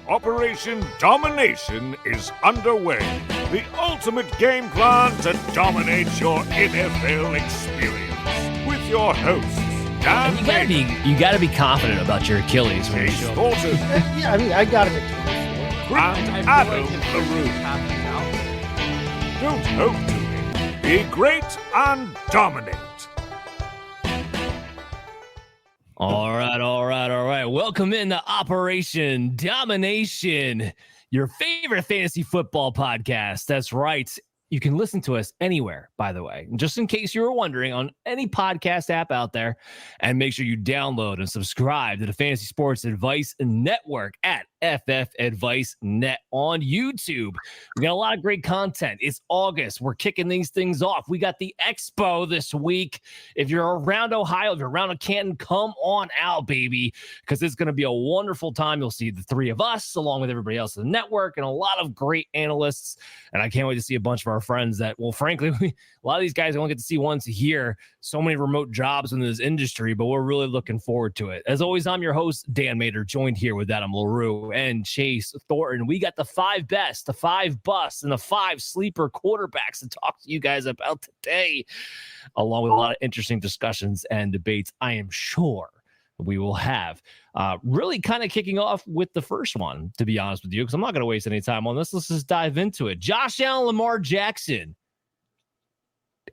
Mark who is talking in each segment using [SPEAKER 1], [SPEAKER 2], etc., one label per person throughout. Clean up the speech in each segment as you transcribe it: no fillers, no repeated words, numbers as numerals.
[SPEAKER 1] Operation Domination is underway. The ultimate game plan to dominate your NFL experience. With your hosts, Dan
[SPEAKER 2] you gotta be confident about your Achilles when you
[SPEAKER 1] Chase
[SPEAKER 2] show up.
[SPEAKER 1] Thornton,
[SPEAKER 3] Yeah, I mean, I got it.
[SPEAKER 1] and Adam LaRue. Don't hope to be great and dominate.
[SPEAKER 2] All right. Welcome into Operation Domination, your favorite fantasy football podcast. That's right. You can listen to us anywhere, by the way, just in case you were wondering, on any podcast app out there. And make sure you download and subscribe to the Fantasy Sports Advice Network at FF Advice Net on YouTube. We got a lot of great content. It's August. We're kicking these things off. We got the Expo this week. If you're around Ohio, if you're around Canton, come on out, baby, because it's going to be a wonderful time. You'll see the three of us along with everybody else in the network and a lot of great analysts. And I can't wait to see a bunch of our friends that, well, frankly, a lot of these guys I only get to see once a year. So many remote jobs in this industry, but we're really looking forward to it. As always, I'm your host, Dan Mader, joined here with Adam LaRue and Chase Thornton. We got the 5 best, the 5 busts, and the 5 sleeper quarterbacks to talk to you guys about today, along with a lot of interesting discussions and debates I am sure we will have. Really kind of kicking off with the first one, to be honest with you, because I'm not going to waste any time on this. Let's just dive into it. Josh Allen, Lamar Jackson.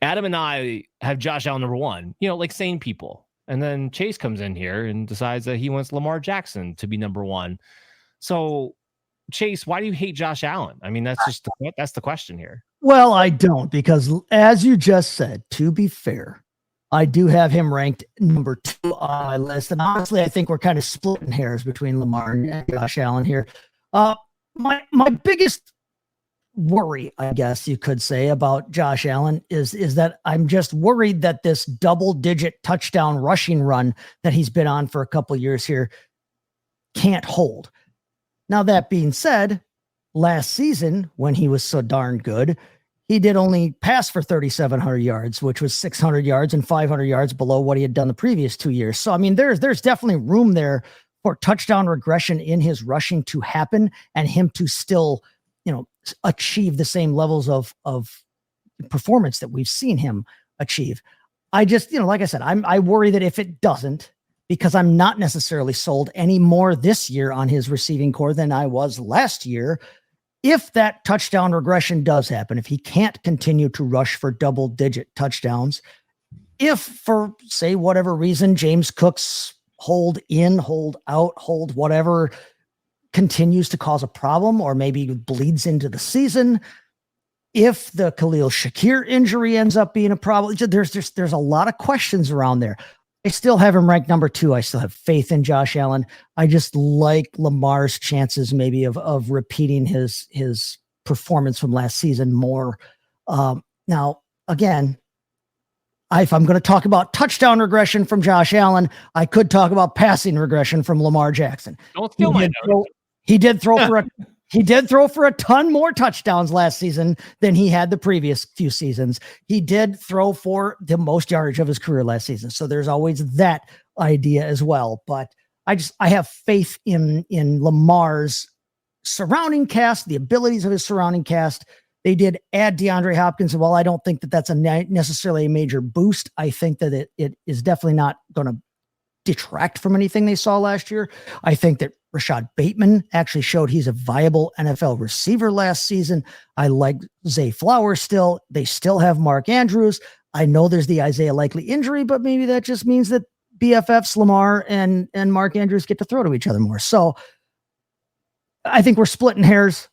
[SPEAKER 2] Adam and I have Josh Allen number 1, like sane people. And then Chase comes in here and decides that he wants Lamar Jackson to be number 1. So, Chase, why do you hate Josh Allen? I mean, that's the question here.
[SPEAKER 3] Well, I don't, because as you just said, to be fair, I do have him ranked number 2 on my list. And honestly, I think we're kind of splitting hairs between Lamar and Josh Allen here. My biggest worry, I guess you could say, about Josh Allen is that I'm just worried that this double-digit touchdown rushing run that he's been on for a couple years here can't hold. Now, that being said, last season, when he was so darn good, he did only pass for 3,700 yards, which was 600 yards and 500 yards below what he had done the previous 2 years. So, I mean, there's definitely room there for touchdown regression in his rushing to happen and him to still, achieve the same levels of performance that we've seen him achieve. I just, like I said, I worry that if it doesn't, because I'm not necessarily sold any more this year on his receiving core than I was last year. If that touchdown regression does happen, if he can't continue to rush for double-digit touchdowns, if for, say, whatever reason, James Cook's hold in, hold out, hold whatever continues to cause a problem, or maybe bleeds into the season, if the Khalil Shakir injury ends up being a problem, there's a lot of questions around there. I still have him ranked number 2. I still have faith in Josh Allen. I just like Lamar's chances maybe of repeating his performance from last season more. Now, again, if I'm going to talk about touchdown regression from Josh Allen, I could talk about passing regression from Lamar Jackson.
[SPEAKER 2] Don't steal my notes.
[SPEAKER 3] He did throw for a ton more touchdowns last season than he had the previous few seasons. He did throw for the most yardage of his career last season. So there's always that idea as well. But I have faith in Lamar's surrounding cast, the abilities of his surrounding cast. They did add DeAndre Hopkins. And while I don't think that that's necessarily a major boost, I think that it is definitely not going to detract from anything they saw last year. I think that Rashad Bateman actually showed he's a viable NFL receiver last season. I like Zay Flowers still. They still have Mark Andrews. I know there's the Isaiah Likely injury, but maybe that just means that BFFs Lamar and Mark Andrews get to throw to each other more. So I think we're splitting hairs,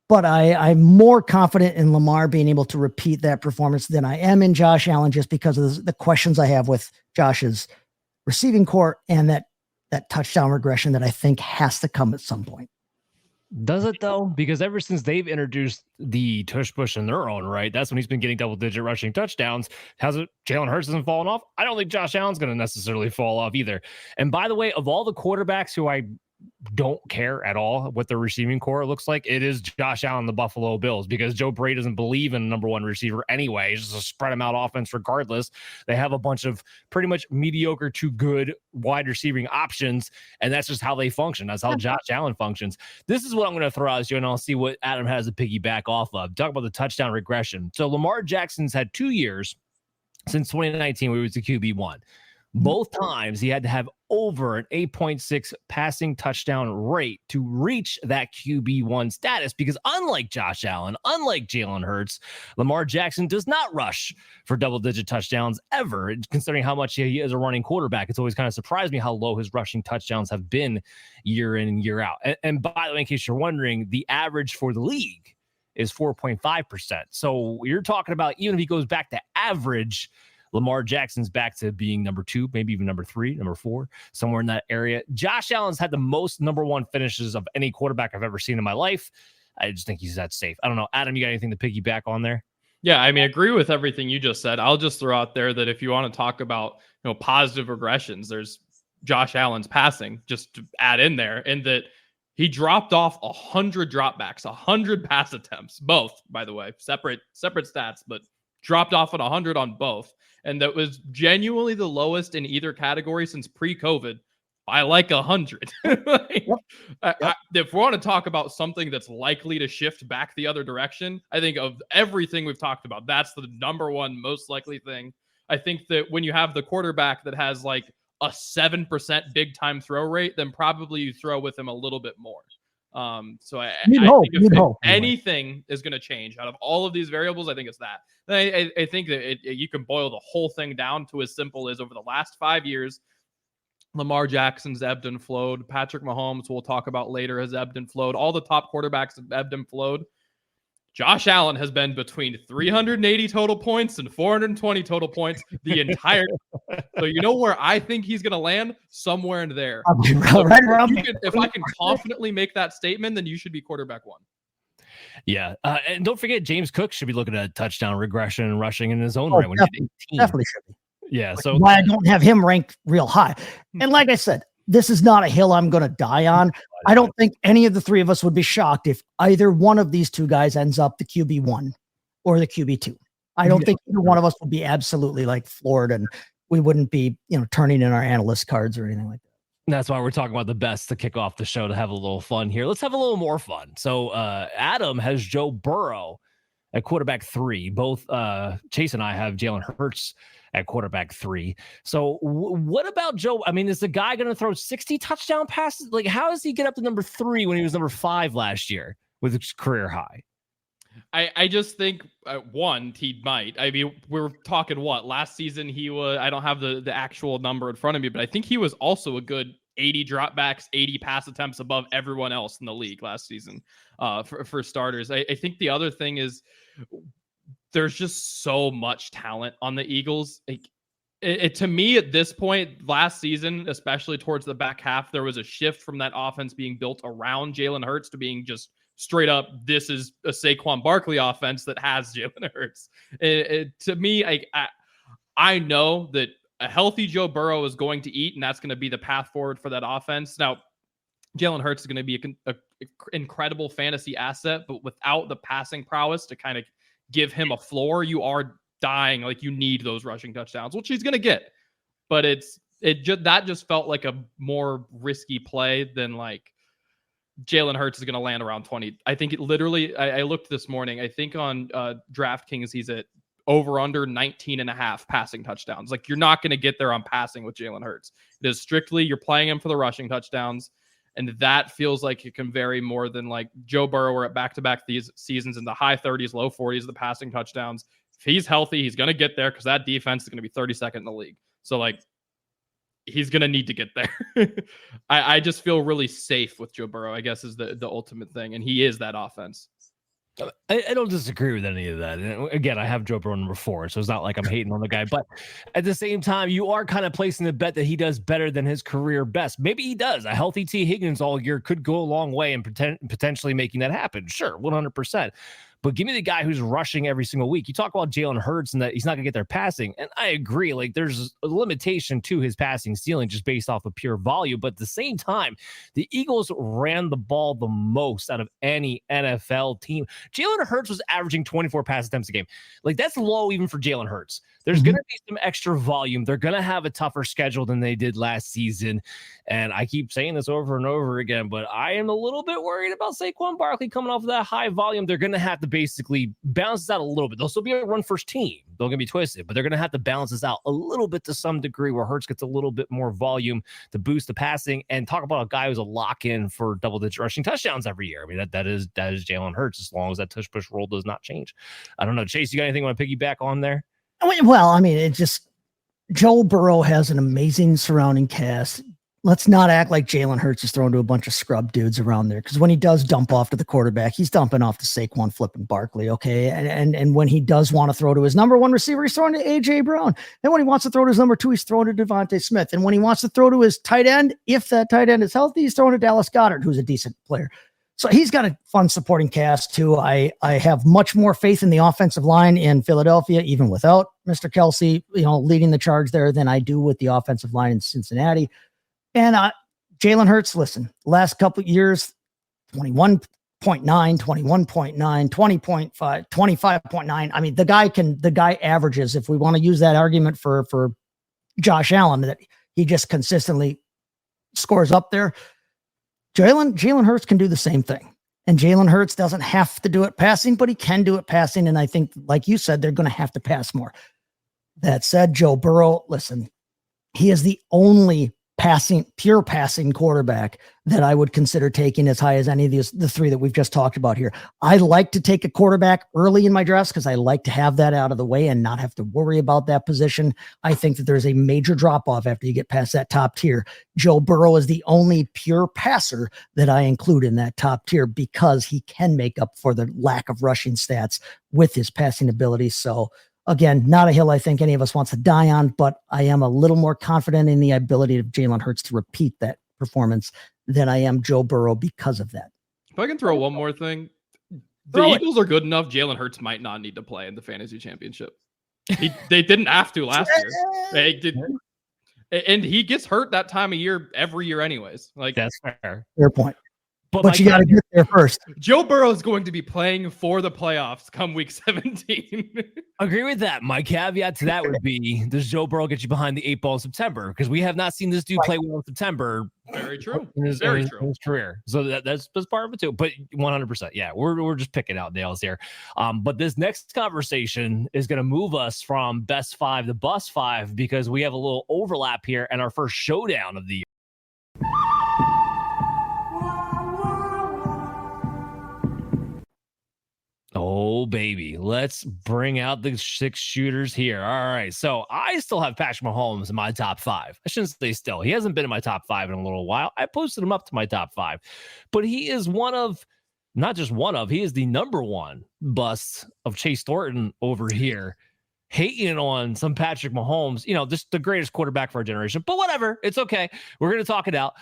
[SPEAKER 3] but I'm more confident in Lamar being able to repeat that performance than I am in Josh Allen, just because of the questions I have with Josh's receiving core and that touchdown regression that I think has to come at some point.
[SPEAKER 2] Does it though? Because ever since they've introduced the tush push in their own right, that's when he's been getting double-digit rushing touchdowns. Jalen Hurts hasn't fallen off? I don't think Josh Allen's going to necessarily fall off either. And by the way, of all the quarterbacks who I don't care at all what their receiving core looks like, it is Josh Allen, the Buffalo Bills, because Joe Brady doesn't believe in a number one receiver anyway. It's just a spread them out offense regardless. They have a bunch of pretty much mediocre to good wide receiving options, and that's just how they function. That's how Josh Allen functions. This is what I'm going to throw out to you, and I'll see what Adam has to piggyback off of. Talk about the touchdown regression. So Lamar Jackson's had 2 years since 2019 where he was the QB1. Both times he had to have over an 8.6 passing touchdown rate to reach that QB1 status, because unlike Josh Allen, unlike Jalen Hurts, Lamar Jackson does not rush for double-digit touchdowns ever. Considering how much he is a running quarterback, it's always kind of surprised me how low his rushing touchdowns have been year in and year out. And by the way, in case you're wondering, the average for the league is 4.5%. So you're talking about, even if he goes back to average, Lamar Jackson's back to being number 2, maybe even number 3, number 4, somewhere in that area. Josh Allen's had the most number 1 finishes of any quarterback I've ever seen in my life. I just think he's that safe. I don't know. Adam, you got anything to piggyback on there?
[SPEAKER 4] Yeah, I mean, agree with everything you just said. I'll just throw out there that if you want to talk about, positive regressions, there's Josh Allen's passing, just to add in there, and that he dropped off 100 dropbacks, 100 pass attempts, both, by the way, separate stats, but dropped off at 100 on both. And that was genuinely the lowest in either category since pre-COVID by like 100. If we want to talk about something that's likely to shift back the other direction, I think of everything we've talked about, that's the number one most likely thing. I think that when you have the quarterback that has like a 7% big time throw rate, then probably you throw with him a little bit more. So I think if anything is going to change out of all of these variables, I think it's that. I think that you can boil the whole thing down to as simple as over the last 5 years, Lamar Jackson's ebbed and flowed. Patrick Mahomes, we'll talk about later, has ebbed and flowed. All the top quarterbacks have ebbed and flowed. Josh Allen has been between 380 total points and 420 total points the entire time. So you know where I think he's going to land? Somewhere in there. If I can confidently make that statement, then you should be quarterback 1.
[SPEAKER 2] Yeah. And don't forget, James Cook should be looking at touchdown regression and rushing in his own right when he's 18.
[SPEAKER 3] Definitely should be.
[SPEAKER 2] Yeah. So
[SPEAKER 3] why I don't have him ranked real high. And like I said, this is not a hill I'm going to die on. I don't think any of the three of us would be shocked if either one of these two guys ends up the QB1 or the QB2. I don't think either one of us would be absolutely like floored, and we wouldn't be, turning in our analyst cards or anything like that.
[SPEAKER 2] That's why we're talking about the best to kick off the show, to have a little fun here. Let's have a little more fun. So Adam has Joe Burrow at quarterback 3. Both Chase and I have Jalen Hurts at quarterback 3. So what about Joe? I mean, is the guy going to throw 60 touchdown passes? Like, how does he get up to number 3 when he was number 5 last year with his career high?
[SPEAKER 4] I just think one, he might. I mean, we're talking last season he was, I don't have the actual number in front of me, but I think he was also a good 80 dropbacks, 80 pass attempts above everyone else in the league last season for starters. I think the other thing is there's just so much talent on the Eagles. To me, at this point, last season, especially towards the back half, there was a shift from that offense being built around Jalen Hurts to being just straight up, this is a Saquon Barkley offense that has Jalen Hurts. To me, I know that a healthy Joe Burrow is going to eat, and that's going to be the path forward for that offense. Now, Jalen Hurts is going to be an incredible fantasy asset, but without the passing prowess to kind of give him a floor, you are dying. Like, you need those rushing touchdowns, which he's going to get. But that just felt like a more risky play than like Jalen Hurts is going to land around 20. I think I looked this morning. I think on DraftKings, he's at over under 19.5 passing touchdowns. Like, you're not going to get there on passing with Jalen Hurts. It is strictly, you're playing him for the rushing touchdowns. And that feels like it can vary more than like Joe Burrow, were at back-to-back these seasons in the high 30s, low 40s, the passing touchdowns. If he's healthy, he's going to get there because that defense is going to be 32nd in the league. So like, he's going to need to get there. I just feel really safe with Joe Burrow, I guess, is the ultimate thing. And he is that offense.
[SPEAKER 2] I don't disagree with any of that. And again, I have Joe Burrow number 4, so it's not like I'm hating on the guy. But at the same time, you are kind of placing the bet that he does better than his career best. Maybe he does. A healthy T. Higgins all year could go a long way in potentially making that happen. Sure, 100%. but give me the guy who's rushing every single week. You talk about Jalen Hurts and that he's not going to get there passing. And I agree. Like, there's a limitation to his passing ceiling just based off of pure volume. But at the same time, the Eagles ran the ball the most out of any NFL team. Jalen Hurts was averaging 24 pass attempts a game. Like, that's low even for Jalen Hurts. There's going to be some extra volume. They're going to have a tougher schedule than they did last season. And I keep saying this over and over again, but I am a little bit worried about Saquon Barkley coming off of that high volume. They're going to have to basically balance this out a little bit. They'll still be a run-first team. Don't get me twisted, but they're going to have to balance this out a little bit to some degree where Hurts gets a little bit more volume to boost the passing. And talk about a guy who's a lock-in for double-digit rushing touchdowns every year. I mean, that is Jalen Hurts as long as that tush-push rule does not change. I don't know. Chase, you got anything you want to piggyback on there?
[SPEAKER 3] Well, I mean, it just, Joe Burrow has an amazing surrounding cast. Let's not act like Jalen Hurts is thrown to a bunch of scrub dudes around there, because when he does dump off to the quarterback, he's dumping off to Saquon flipping Barkley, okay? And when he does want to throw to his number one receiver, he's throwing to A.J. Brown. And when he wants to throw to his number two, he's throwing to Devontae Smith. And when he wants to throw to his tight end, if that tight end is healthy, he's throwing to Dallas Goedert, who's a decent player. So he's got a fun supporting cast too. I have much more faith in the offensive line in Philadelphia, even without Mr. Kelsey, leading the charge there, than I do with the offensive line in Cincinnati. And Jalen Hurts, listen, last couple of years, 21.9, 21.9, 20.5, 25.9. I mean, the guy averages, if we want to use that argument for Josh Allen, that he just consistently scores up there. Jalen Hurts can do the same thing. And Jalen Hurts doesn't have to do it passing, but he can do it passing. And I think, like you said, they're going to have to pass more. That said, Joe Burrow, listen, he is the only pure passing quarterback that I would consider taking as high as any of the three that we've just talked about here. I like to take a quarterback early in my drafts because I like to have that out of the way and not have to worry about that position. I think that there's a major drop off after you get past that top tier. Joe Burrow is the only pure passer that I include in that top tier because he can make up for the lack of rushing stats with his passing ability. So again, not a hill I think any of us wants to die on, but I am a little more confident in the ability of Jalen Hurts to repeat that performance than I am Joe Burrow because of that.
[SPEAKER 4] If I can throw one more thing, the Eagles are good enough. Jalen Hurts might not need to play in the fantasy championship. They didn't have to last year. They did, and he gets hurt that time of year every year anyways. Like,
[SPEAKER 2] that's fair.
[SPEAKER 3] Fair point. But you got to get there first.
[SPEAKER 4] Joe Burrow is going to be playing for the playoffs come week 17.
[SPEAKER 2] Agree with that. My caveat to that would be, does Joe Burrow get you behind the 8 ball in September? Because we have not seen this dude play well in September.
[SPEAKER 4] Very true.
[SPEAKER 2] In his career. So that's part of it too. But 100%. Yeah, we're just picking out nails here. But this next conversation is going to move us from best 5 to bust 5 because we have a little overlap here and our first showdown of the year. Oh, baby. Let's bring out the 6 shooters here. All right. So I still have Patrick Mahomes in my top 5. I shouldn't say still. He hasn't been in my top 5 in a little while. I posted him up to my top 5. But he is he is the number one bust of Chase Thornton over here, hating on some Patrick Mahomes, just the greatest quarterback for our generation. But whatever. It's okay. We're going to talk it out.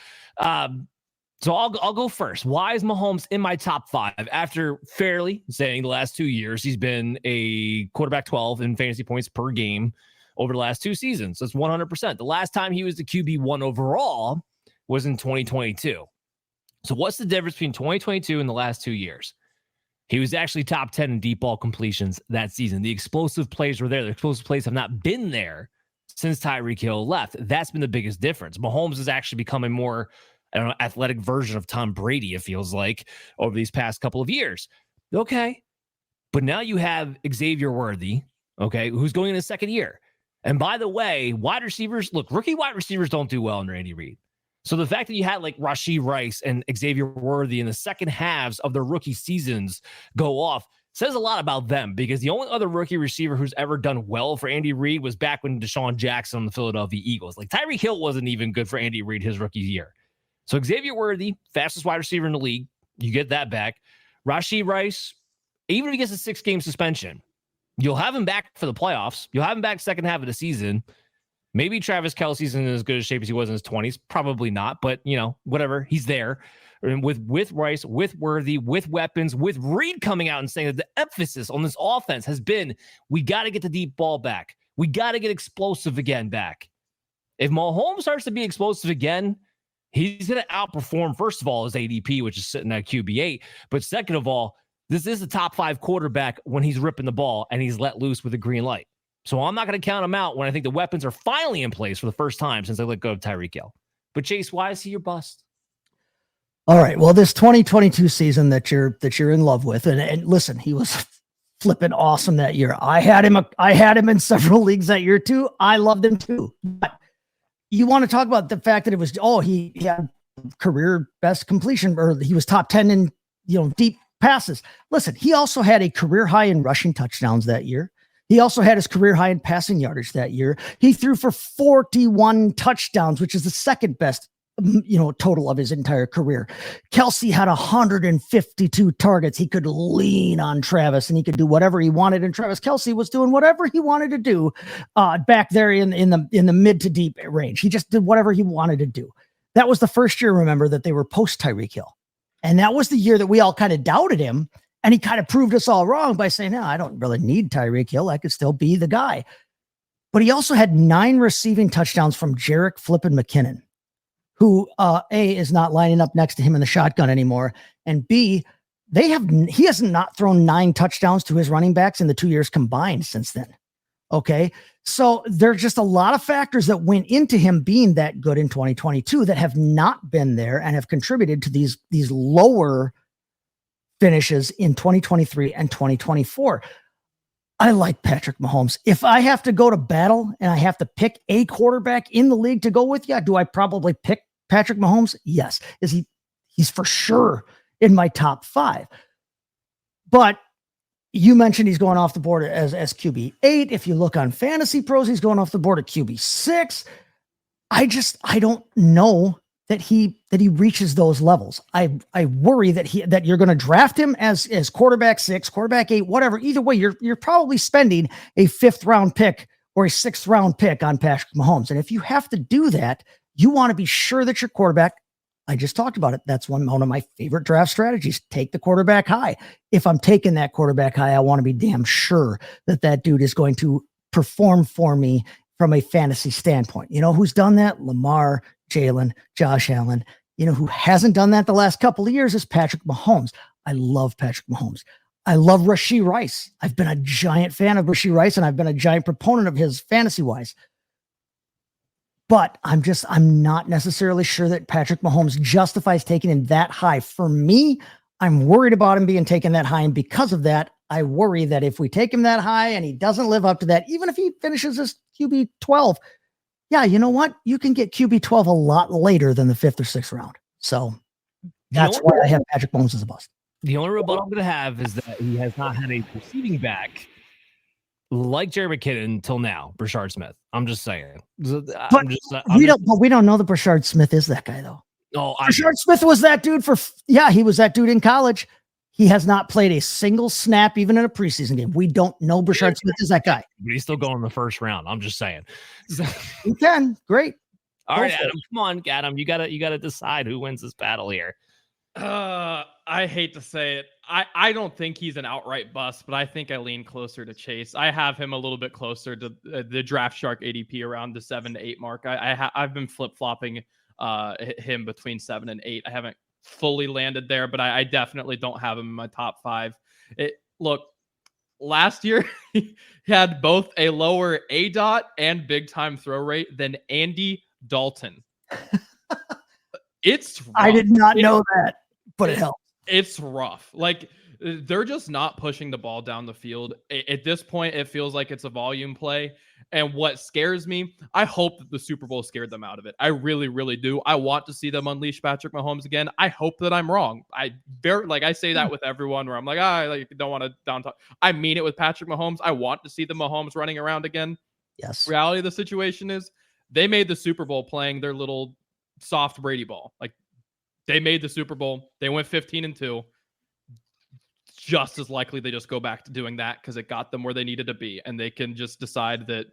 [SPEAKER 2] So I'll go first. Why is Mahomes in my top 5? After fairly saying the last 2 years, he's been a quarterback 12 in fantasy points per game over the last 2 seasons. That's 100%. The last time he was the QB1 overall was in 2022. So what's the difference between 2022 and the last 2 years? He was actually top 10 in deep ball completions that season. The explosive plays were there. The explosive plays have not been there since Tyreek Hill left. That's been the biggest difference. Mahomes is actually becoming more athletic version of Tom Brady, it feels like, over these past couple of years. Okay. But now you have Xavier Worthy, okay, who's going in his second year. And by the way, rookie wide receivers don't do well under Andy Reid. So the fact that you had like Rashee Rice and Xavier Worthy in the second halves of their rookie seasons go off says a lot about them, because the only other rookie receiver who's ever done well for Andy Reid was back when Deshaun Jackson on the Philadelphia Eagles. Like Tyreek Hill wasn't even good for Andy Reid his rookie year. So Xavier Worthy, fastest wide receiver in the league, you get that back. Rashee Rice, even if he gets a 6-game suspension, you'll have him back for the playoffs. You'll have him back second half of the season. Maybe Travis Kelce's in as good a shape as he was in his 20s. Probably not, but, whatever. He's there. and with Rice, with Worthy, with weapons, with Reed coming out and saying that the emphasis on this offense has been, we got to get the deep ball back. We got to get explosive again back. If Mahomes starts to be explosive again, he's going to outperform, first of all, his ADP, which is sitting at QB8. But second of all, this is a top 5 quarterback when he's ripping the ball and he's let loose with a green light. So I'm not going to count him out when I think the weapons are finally in place for the first time since I let go of Tyreek Hill. But Chase, why is he your bust?
[SPEAKER 3] All right. Well, this 2022 season that you're in love with, and listen, he was flipping awesome that year. I had him in several leagues that year too. I loved him too. But you want to talk about the fact that it was, he had career best completion, or he was top 10 in, deep passes. Listen, he also had a career high in rushing touchdowns that year. He also had his career high in passing yardage that year. He threw for 41 touchdowns, which is the second best, total of his entire career. Kelsey had 152 targets. He could lean on Travis and he could do whatever he wanted. And Travis Kelsey was doing whatever he wanted to do back there in the mid to deep range. He just did whatever he wanted to do. That was the first year, remember, that they were post Tyreek Hill. And that was the year that we all kind of doubted him. And he kind of proved us all wrong by saying, no, I don't really need Tyreek Hill. I could still be the guy. But he also had 9 receiving touchdowns from Jerick Flippin McKinnon, who A, is not lining up next to him in the shotgun anymore. And B, he has not thrown 9 touchdowns to his running backs in the 2 years combined since then. Okay. So there's just a lot of factors that went into him being that good in 2022 that have not been there and have contributed to these lower finishes in 2023 and 2024. I like Patrick Mahomes. If I have to go to battle and I have to pick a quarterback in the league to go with, do I probably pick Patrick Mahomes? Yes. He's for sure in my top 5. But you mentioned he's going off the board as QB8. If you look on Fantasy Pros, he's going off the board at QB6. I don't know that he reaches those levels. I worry that you're going to draft him as quarterback 6, quarterback 8, whatever. Either way, you're probably spending a 5th round pick or a 6th round pick on Patrick Mahomes. And if you have to do that, you want to be sure that your quarterback, I just talked about it. That's one of my favorite draft strategies. Take the quarterback high. If I'm taking that quarterback high, I want to be damn sure that dude is going to perform for me from a fantasy standpoint. You know who's done that? Lamar, Jalen, Josh Allen. Who hasn't done that the last couple of years is Patrick Mahomes. I love Patrick Mahomes. I love Rashee Rice. I've been a giant fan of Rashee Rice, and I've been a giant proponent of his fantasy-wise. But I'm not necessarily sure that Patrick Mahomes justifies taking him that high. For me, I'm worried about him being taken that high. And because of that, I worry that if we take him that high and he doesn't live up to that, even if he finishes as QB 12, you know what? You can get QB 12 a lot later than the 5th or 6th round. So that's why I have Patrick Mahomes as a bust.
[SPEAKER 2] The only rebuttal I'm going to have is that he has not had a receiving back like Jerry McKinnon until now, Brashard Smith. I'm just saying.
[SPEAKER 3] We don't know that Brashard Smith is that guy though.
[SPEAKER 2] No,
[SPEAKER 3] Brashard Smith was that dude he was that dude in college. He has not played a single snap, even in a preseason game. We don't know Brashard Smith is that guy.
[SPEAKER 2] But he's still going in the first round. I'm just saying.
[SPEAKER 3] You can. Great.
[SPEAKER 2] All right, Adam. Come on, Adam. You gotta decide who wins this battle here.
[SPEAKER 4] I hate to say it. I don't think he's an outright bust, but I think I lean closer to Chase. I have him a little bit closer to the Draft Shark ADP around the 7 to 8 mark. I've been flip-flopping him between 7 and 8. I haven't fully landed there, but I definitely don't have him in my top 5. Look, last year he had both a lower ADOT and big time throw rate than Andy Dalton. It's rough.
[SPEAKER 3] I did not know that, but it helps.
[SPEAKER 4] It's rough. Like, they're just not pushing the ball down the field. At this point, it feels like it's a volume play. And what scares me, I hope that the Super Bowl scared them out of it. I really, really do. I want to see them unleash Patrick Mahomes again. I hope that I'm wrong. I say that with everyone where I'm like, I don't want to down talk. I mean it with Patrick Mahomes. I want to see the Mahomes running around again.
[SPEAKER 3] Yes.
[SPEAKER 4] Reality of the situation is they made the Super Bowl playing their little soft Brady ball. Like, they made the Super Bowl. They went 15-2. Just as likely they just go back to doing that because it got them where they needed to be. And they can just decide that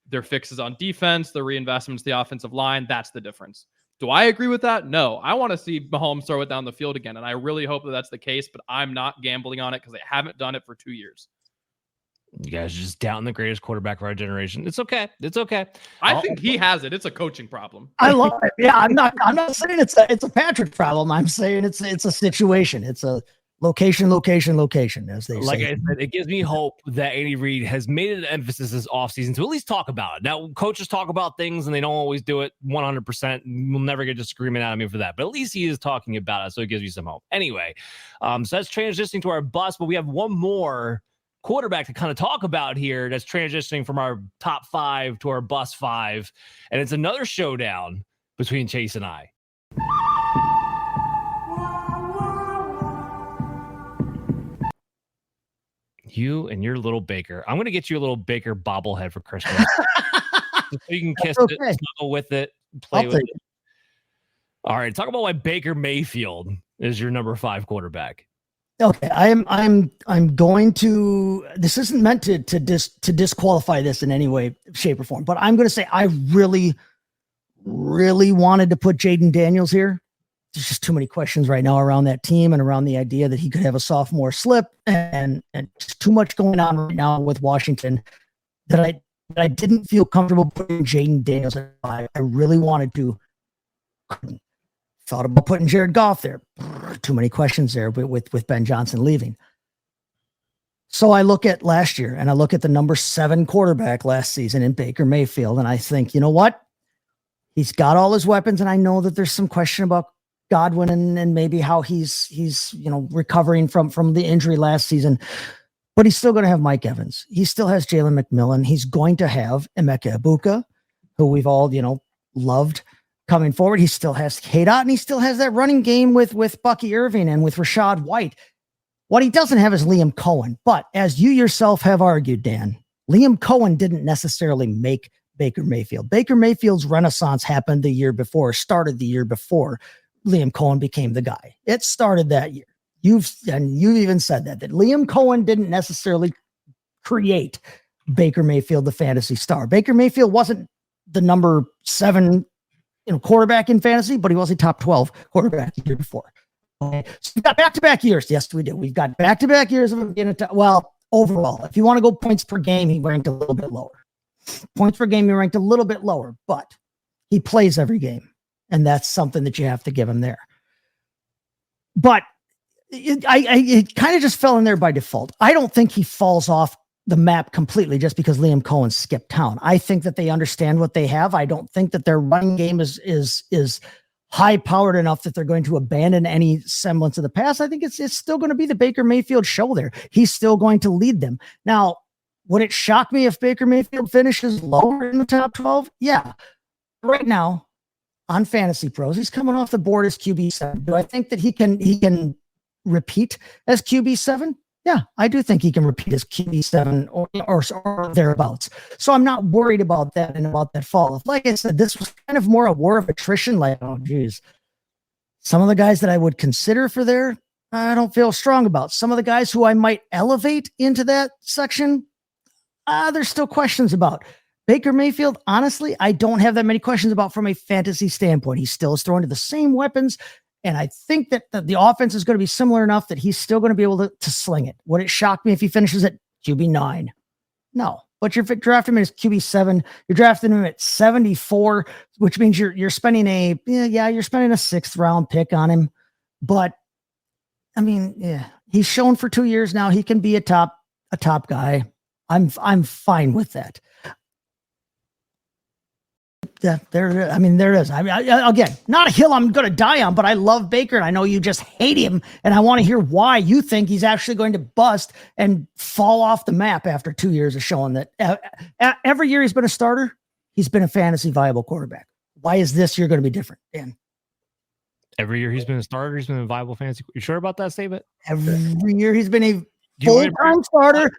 [SPEAKER 4] their fixes on defense, the reinvestments, the offensive line, that's the difference. Do I agree with that? No. I want to see Mahomes throw it down the field again, and I really hope that that's the case, but I'm not gambling on it because they haven't done it for 2 years.
[SPEAKER 2] You guys are just down the greatest quarterback of our generation. It's okay. It's okay.
[SPEAKER 4] I think he has it. It's a coaching problem.
[SPEAKER 3] I love it. Yeah, I'm not saying it's a Patrick problem. I'm saying it's a situation. It's a location, as they
[SPEAKER 2] like
[SPEAKER 3] say.
[SPEAKER 2] I said, it gives me hope that Andy Reid has made it an emphasis this offseason to at least talk about it. Now, coaches talk about things and they don't always do it 100%. We'll never get disagreement out of me for that, but at least he is talking about it, so it gives me some hope. Anyway, so that's transitioning to our bus, but we have one more quarterback to kind of talk about here that's transitioning from our top 5 to our bus 5, and it's another showdown between Chase and I. You and your little Baker. I'm going to get you a little Baker bobblehead for Christmas. So you can kiss it, snuggle with it, play with it. All right, talk about why Baker Mayfield is your number 5 quarterback.
[SPEAKER 3] Okay, I'm going to. This isn't meant to disqualify this in any way, shape, or form. But I'm going to say I really wanted to put Jaden Daniels here. There's just too many questions right now around that team and around the idea that he could have a sophomore slip, and just too much going on right now with Washington that I didn't feel comfortable putting Jaden Daniels at 5. I really wanted to. Thought about putting Jared Goff there. Too many questions there with Ben Johnson leaving. So I look at last year and I look at the number 7 quarterback last season in Baker Mayfield. And I think, you know what? He's got all his weapons. And I know that there's some question about Godwin and maybe how he's recovering from the injury last season, but he's still going to have Mike Evans. He still has Jalen McMillan. He's going to have Emeka Egbuka, who we've all, loved coming forward. He still has K-Dot, and he still has that running game with Bucky Irving and with Rashad White. What he doesn't have is Liam Cohen. But as you yourself have argued, Dan, Liam Cohen didn't necessarily make Baker Mayfield. Baker Mayfield's renaissance happened started the year before Liam Cohen became the guy. It started that year. You've even said that Liam Cohen didn't necessarily create Baker Mayfield, the fantasy star. Baker Mayfield wasn't the number 7 quarterback in fantasy, but he was a top 12 quarterback the year before. Okay. So we've got back-to-back years. Yes, we do. We've got back-to-back years of him being overall, if you want to go points per game, he ranked a little bit lower. Points per game, he ranked a little bit lower, but he plays every game. And that's something that you have to give him there. But it kind of just fell in there by default. I don't think he falls off the map completely just because Liam Cohen skipped town. I think that they understand what they have. I don't think that their running game is high powered enough that they're going to abandon any semblance of the past. I think it's still going to be the Baker Mayfield show there. He's still going to lead them. Now, would it shock me if Baker Mayfield finishes lower in the top 12? Yeah. Right now on Fantasy Pros, he's coming off the board as QB7. Do I think that he can repeat as QB7? Yeah, I do think he can repeat as QB7 or thereabouts. So I'm not worried about that and about that fall. Like I said, this was kind of more a war of attrition. Like, oh, geez. Some of the guys that I would consider for there, I don't feel strong about. Some of the guys who I might elevate into that section, there's still questions about. Baker Mayfield, honestly, I don't have that many questions about from a fantasy standpoint. He still is throwing to the same weapons. And I think that the offense is going to be similar enough that he's still going to be able to sling it. Would it shock me if he finishes at QB9? No. But you're drafting him as QB7. You're drafting him at 74, which means you're spending you're spending a 6th round pick on him. But I mean, yeah, he's shown for 2 years now he can be a top guy. I'm fine with that. Yeah, there it is. I mean, again, not a hill I'm going to die on, but I love Baker, and I know you just hate him, and I want to hear why you think he's actually going to bust and fall off the map after 2 years of showing that every year he's been a starter, he's been a fantasy viable quarterback. Why is this year going to be different, Dan?
[SPEAKER 2] Every year he's been a starter, he's been a viable fantasy. You sure about that statement?
[SPEAKER 3] Every year he's been a full-time starter.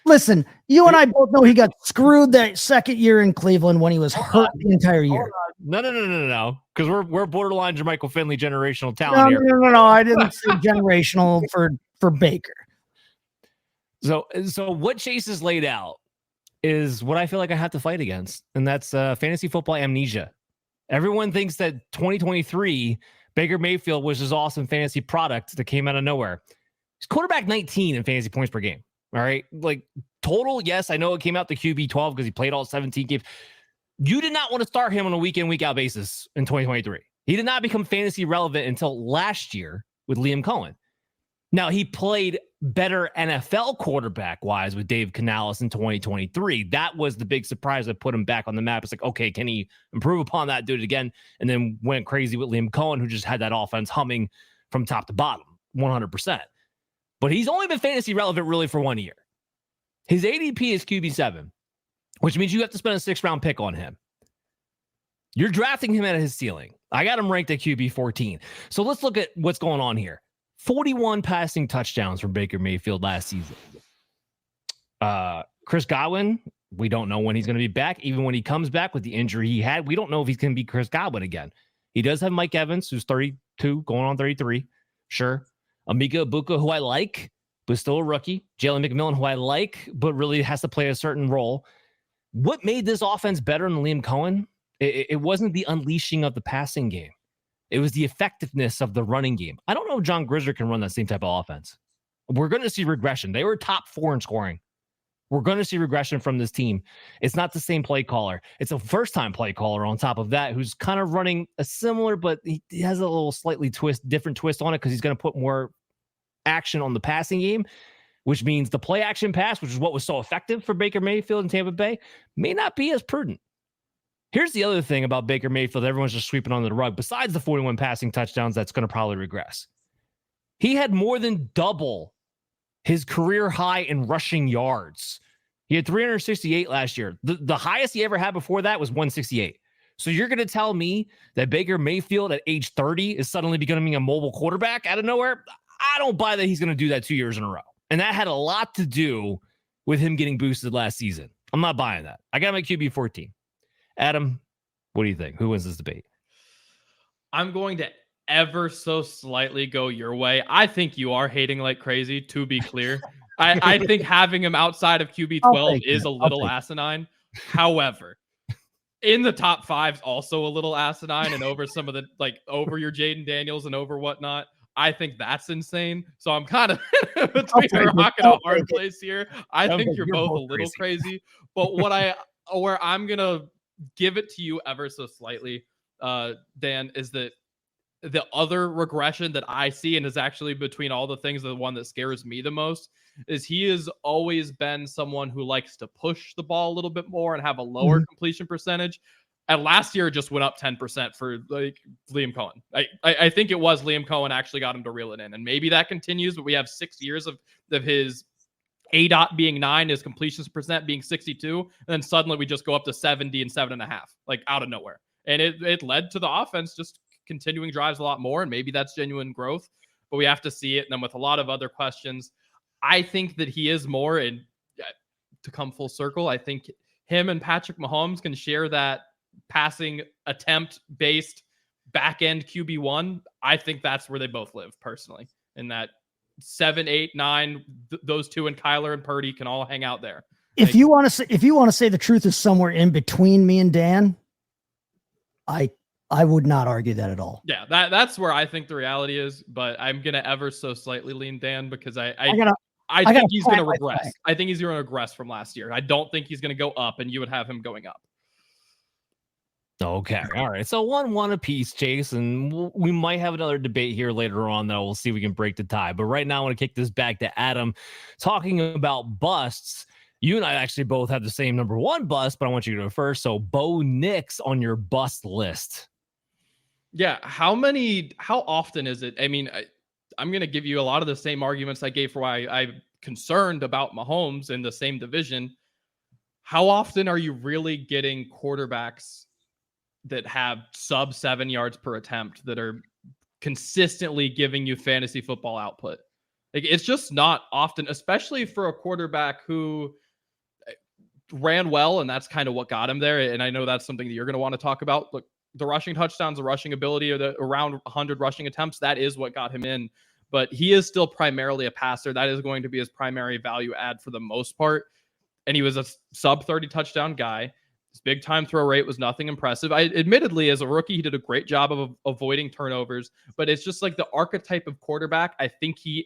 [SPEAKER 3] Listen, you and I both know he got screwed that second year in Cleveland when he was hurt the entire year.
[SPEAKER 2] No. Because we're borderline Jermichael Finley generational talent here.
[SPEAKER 3] No. I didn't say generational for Baker.
[SPEAKER 2] So what Chase has laid out is what I feel like I have to fight against, and that's fantasy football amnesia. Everyone thinks that 2023 Baker Mayfield was this awesome fantasy product that came out of nowhere. He's quarterback 19 in fantasy points per game. All right. Like total, yes, I know it came out to QB 12 because he played all 17 games. You did not want to start him on a week in, week out basis in 2023. He did not become fantasy relevant until last year with Liam Cohen. Now, he played better NFL quarterback-wise with Dave Canales in 2023. That was the big surprise that put him back on the map. It's like, okay, can he improve upon that, do it again? And then went crazy with Liam Cohen, who just had that offense humming from top to bottom, 100%. But he's only been fantasy relevant really for 1 year. His ADP is QB7, which means you have to spend a 6th-round pick on him. You're drafting him at his ceiling. I got him ranked at QB 14. So let's look at what's going on here. 41 passing touchdowns from Baker Mayfield last season. Chris Godwin, we don't know when he's going to be back. Even when he comes back with the injury he had, we don't know if he's going to be Chris Godwin again. He does have Mike Evans, who's 32, going on 33. Sure. Emeka Egbuka, who I like, but still a rookie. Jalen McMillan, who I like, but really has to play a certain role. What made this offense better than Liam Cohen? It wasn't the unleashing of the passing game. It was the effectiveness of the running game. I don't know if John Grisner can run that same type of offense. We're going to see regression. They were top 4 in scoring. We're going to see regression from this team. It's not the same play caller. It's a first-time play caller on top of that who's kind of running a similar, but he has a little slightly different twist on it because he's going to put more action on the passing game, which means the play action pass, which is what was so effective for Baker Mayfield in Tampa Bay, may not be as prudent. Here's the other thing about Baker Mayfield. Everyone's just sweeping under the rug. Besides the 41 passing touchdowns, that's going to probably regress. He had more than double his career high in rushing yards. He had 368 last year. The highest he ever had before that was 168. So you're going to tell me that Baker Mayfield at age 30 is suddenly becoming a mobile quarterback out of nowhere? I don't buy that he's going to do that 2 years in a row. And that had a lot to do with him getting boosted last season. I'm not buying that. I got him at QB 14. Adam, what do you think? Who wins this debate?
[SPEAKER 4] I'm going to ever so slightly go your way. I think you are hating like crazy, to be clear. I think having him outside of QB 12 is a little asinine. However, in the top 5's also a little asinine, and over some of the, like, over your Jaden Daniels and over whatnot. I think that's insane. So I'm kind of between a rock and a hard place here. I think you're both a little crazy. But where I'm going to give it to you ever so slightly, Dan, is that the other regression that I see, and is actually between all the things, the one that scares me the most, is he has always been someone who likes to push the ball a little bit more and have a lower completion percentage. And last year, it just went up 10% for like Liam Cohen. I think it was Liam Cohen actually got him to reel it in, and maybe that continues. But we have 6 years of his ADOT being 9, his completions percent being 62, and then suddenly we just go up to 70 and 7.5, like out of nowhere. And it led to the offense just continuing drives a lot more, and maybe that's genuine growth, but we have to see it. And then with a lot of other questions, I think that he is more, and to come full circle, I think him and Patrick Mahomes can share that passing attempt based back end QB1. I think that's where they both live personally, in that 7, 8, 9, those two and Kyler and Purdy can all hang out there.
[SPEAKER 3] If you want to say the truth is somewhere in between me and Dan, I would not argue that at all.
[SPEAKER 4] Yeah, that's where I think the reality is, but I'm gonna ever so slightly lean Dan because I think he's gonna regress. I think he's gonna regress from last year. I don't think he's gonna go up, and you would have him going up.
[SPEAKER 2] Okay. All right. So 1-1 apiece, Chase, and we might have another debate here later on that we'll see if we can break the tie. But right now, I want to kick this back to Adam, talking about busts. You and I actually both have the same number 1 bust, but I want you to go first. So Bo Nix on your bust list.
[SPEAKER 4] Yeah. How often is it? I mean, I'm going to give you a lot of the same arguments I gave for why I'm concerned about Mahomes in the same division. How often are you really getting quarterbacks that have sub 7 yards per attempt that are consistently giving you fantasy football output? Like, it's just not often, especially for a quarterback who ran well, and that's kind of what got him there. And I know that's something that you're going to want to talk about. Look, the rushing touchdowns, the rushing ability, or the around 100 rushing attempts, that is what got him in. But he is still primarily a passer. That is going to be his primary value add for the most part. And he was a sub 30 touchdown guy. His big time throw rate was nothing impressive. Admittedly, as a rookie, he did a great job of avoiding turnovers, but it's just like the archetype of quarterback. I think he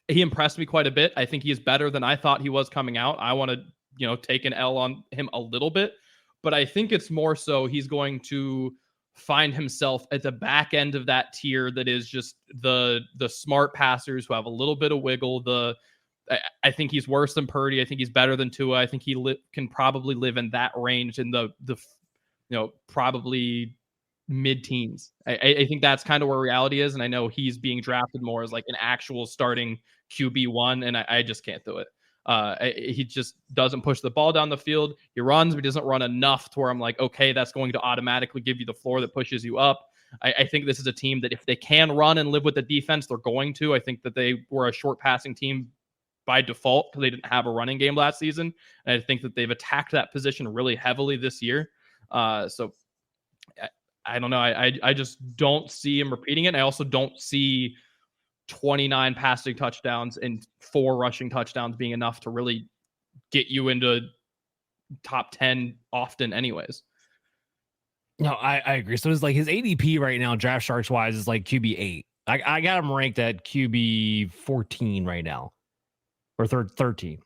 [SPEAKER 4] impressed me quite a bit. I think he is better than I thought he was coming out. I want to, take an L on him a little bit, but I think it's more so he's going to find himself at the back end of that tier that is just the smart passers who have a little bit of wiggle. I think he's worse than Purdy. I think he's better than Tua. I think he can probably live in that range in the probably mid-teens. I think that's kind of where reality is, and I know he's being drafted more as like an actual starting QB1, and I just can't do it. He just doesn't push the ball down the field. He runs, but he doesn't run enough to where I'm like, okay, that's going to automatically give you the floor that pushes you up. I think this is a team that if they can run and live with the defense, they're going to. I think that they were a short passing team by default because they didn't have a running game last season. And I think that they've attacked that position really heavily this year. So I don't know. I just don't see him repeating it. And I also don't see 29 passing touchdowns and 4 rushing touchdowns being enough to really get you into top 10 often anyways.
[SPEAKER 2] No, I agree. So it's like his ADP right now, draft sharks wise, is like QB 8. I got him ranked at QB 14 right now, or 13.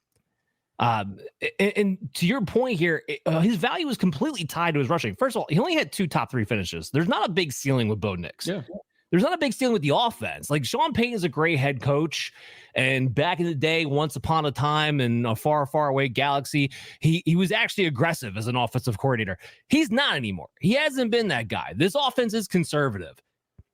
[SPEAKER 2] And to your point here, his value is completely tied to his rushing. First of all, he only had 2 top 3 finishes. There's not a big ceiling with Bo Nix.
[SPEAKER 4] Yeah.
[SPEAKER 2] There's not a big ceiling with the offense. Like Sean Payton is a great head coach. And back in the day, once upon a time in a far, far away galaxy, he was actually aggressive as an offensive coordinator. He's not anymore. He hasn't been that guy. This offense is conservative.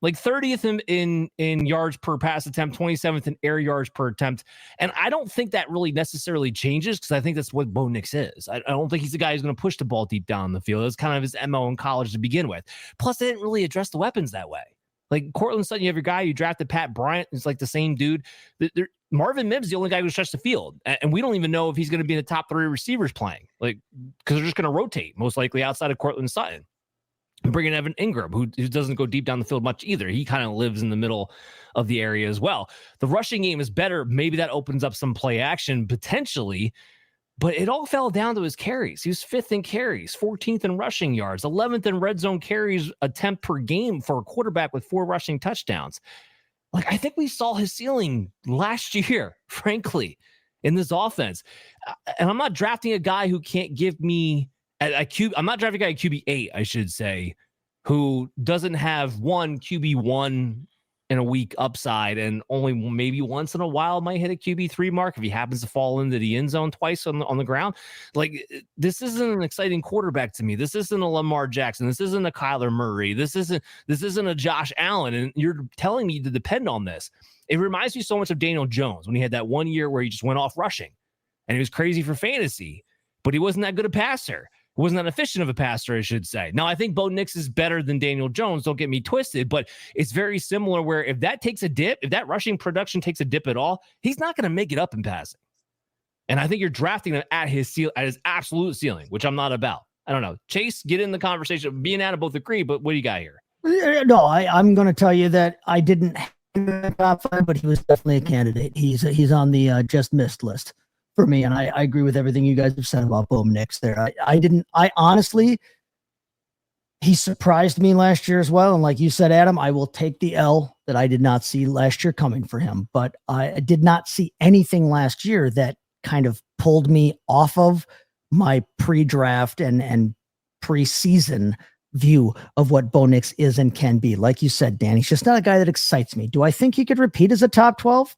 [SPEAKER 2] Like 30th in yards per pass attempt, 27th in air yards per attempt. And I don't think that really necessarily changes because I think that's what Bo Nix is. I don't think he's the guy who's going to push the ball deep down the field. That's kind of his MO in college to begin with. Plus, they didn't really address the weapons that way. Like Cortland Sutton, you have your guy, you drafted Pat Bryant. It's like the same dude. Marvin Mims, the only guy who stretched the field. And we don't even know if he's going to be in the top 3 receivers playing. Like, because they're just going to rotate, most likely outside of Cortland Sutton. And bring in Evan Ingram, who doesn't go deep down the field much either. He kind of lives in the middle of the area as well. The rushing game is better. Maybe that opens up some play action potentially, but it all fell down to his carries. He was 5th in carries, 14th in rushing yards, 11th in red zone carries attempt per game for a quarterback with 4 rushing touchdowns. Like, I think we saw his ceiling last year, frankly, in this offense. And I'm not drafting a guy who can't give me I'm not drafting a guy at QB8, I should say, who doesn't have QB1 in a week upside and only maybe once in a while might hit a QB3 mark if he happens to fall into the end zone twice on the ground. Like, this isn't an exciting quarterback to me. This isn't a Lamar Jackson. This isn't a Kyler Murray. This isn't a Josh Allen. And you're telling me to depend on this. It reminds me so much of Daniel Jones when he had that 1 year where he just went off rushing and he was crazy for fantasy, but he wasn't that good a passer. Wasn't that efficient of a passer, I should say. Now, I think Bo Nix is better than Daniel Jones. Don't get me twisted, but it's very similar where if that takes a dip, if that rushing production takes a dip at all, he's not going to make it up in passing. And I think you're drafting him at his absolute ceiling, which I'm not about. I don't know. Chase, get in the conversation. Me and Adam both agree, but what do you got here?
[SPEAKER 3] No, I'm going to tell you that I didn't have him in the top 5, but he was definitely a candidate. He's on the just missed list for me, and I agree with everything you guys have said about Bo Nix there. I honestly, he surprised me last year as well. And like you said, Adam, I will take the L that I did not see last year coming for him, but I did not see anything last year that kind of pulled me off of my pre-draft and preseason view of what Bo Nix is and can be. Like you said, Dan, he's just not a guy that excites me. Do I think he could repeat as a top 12?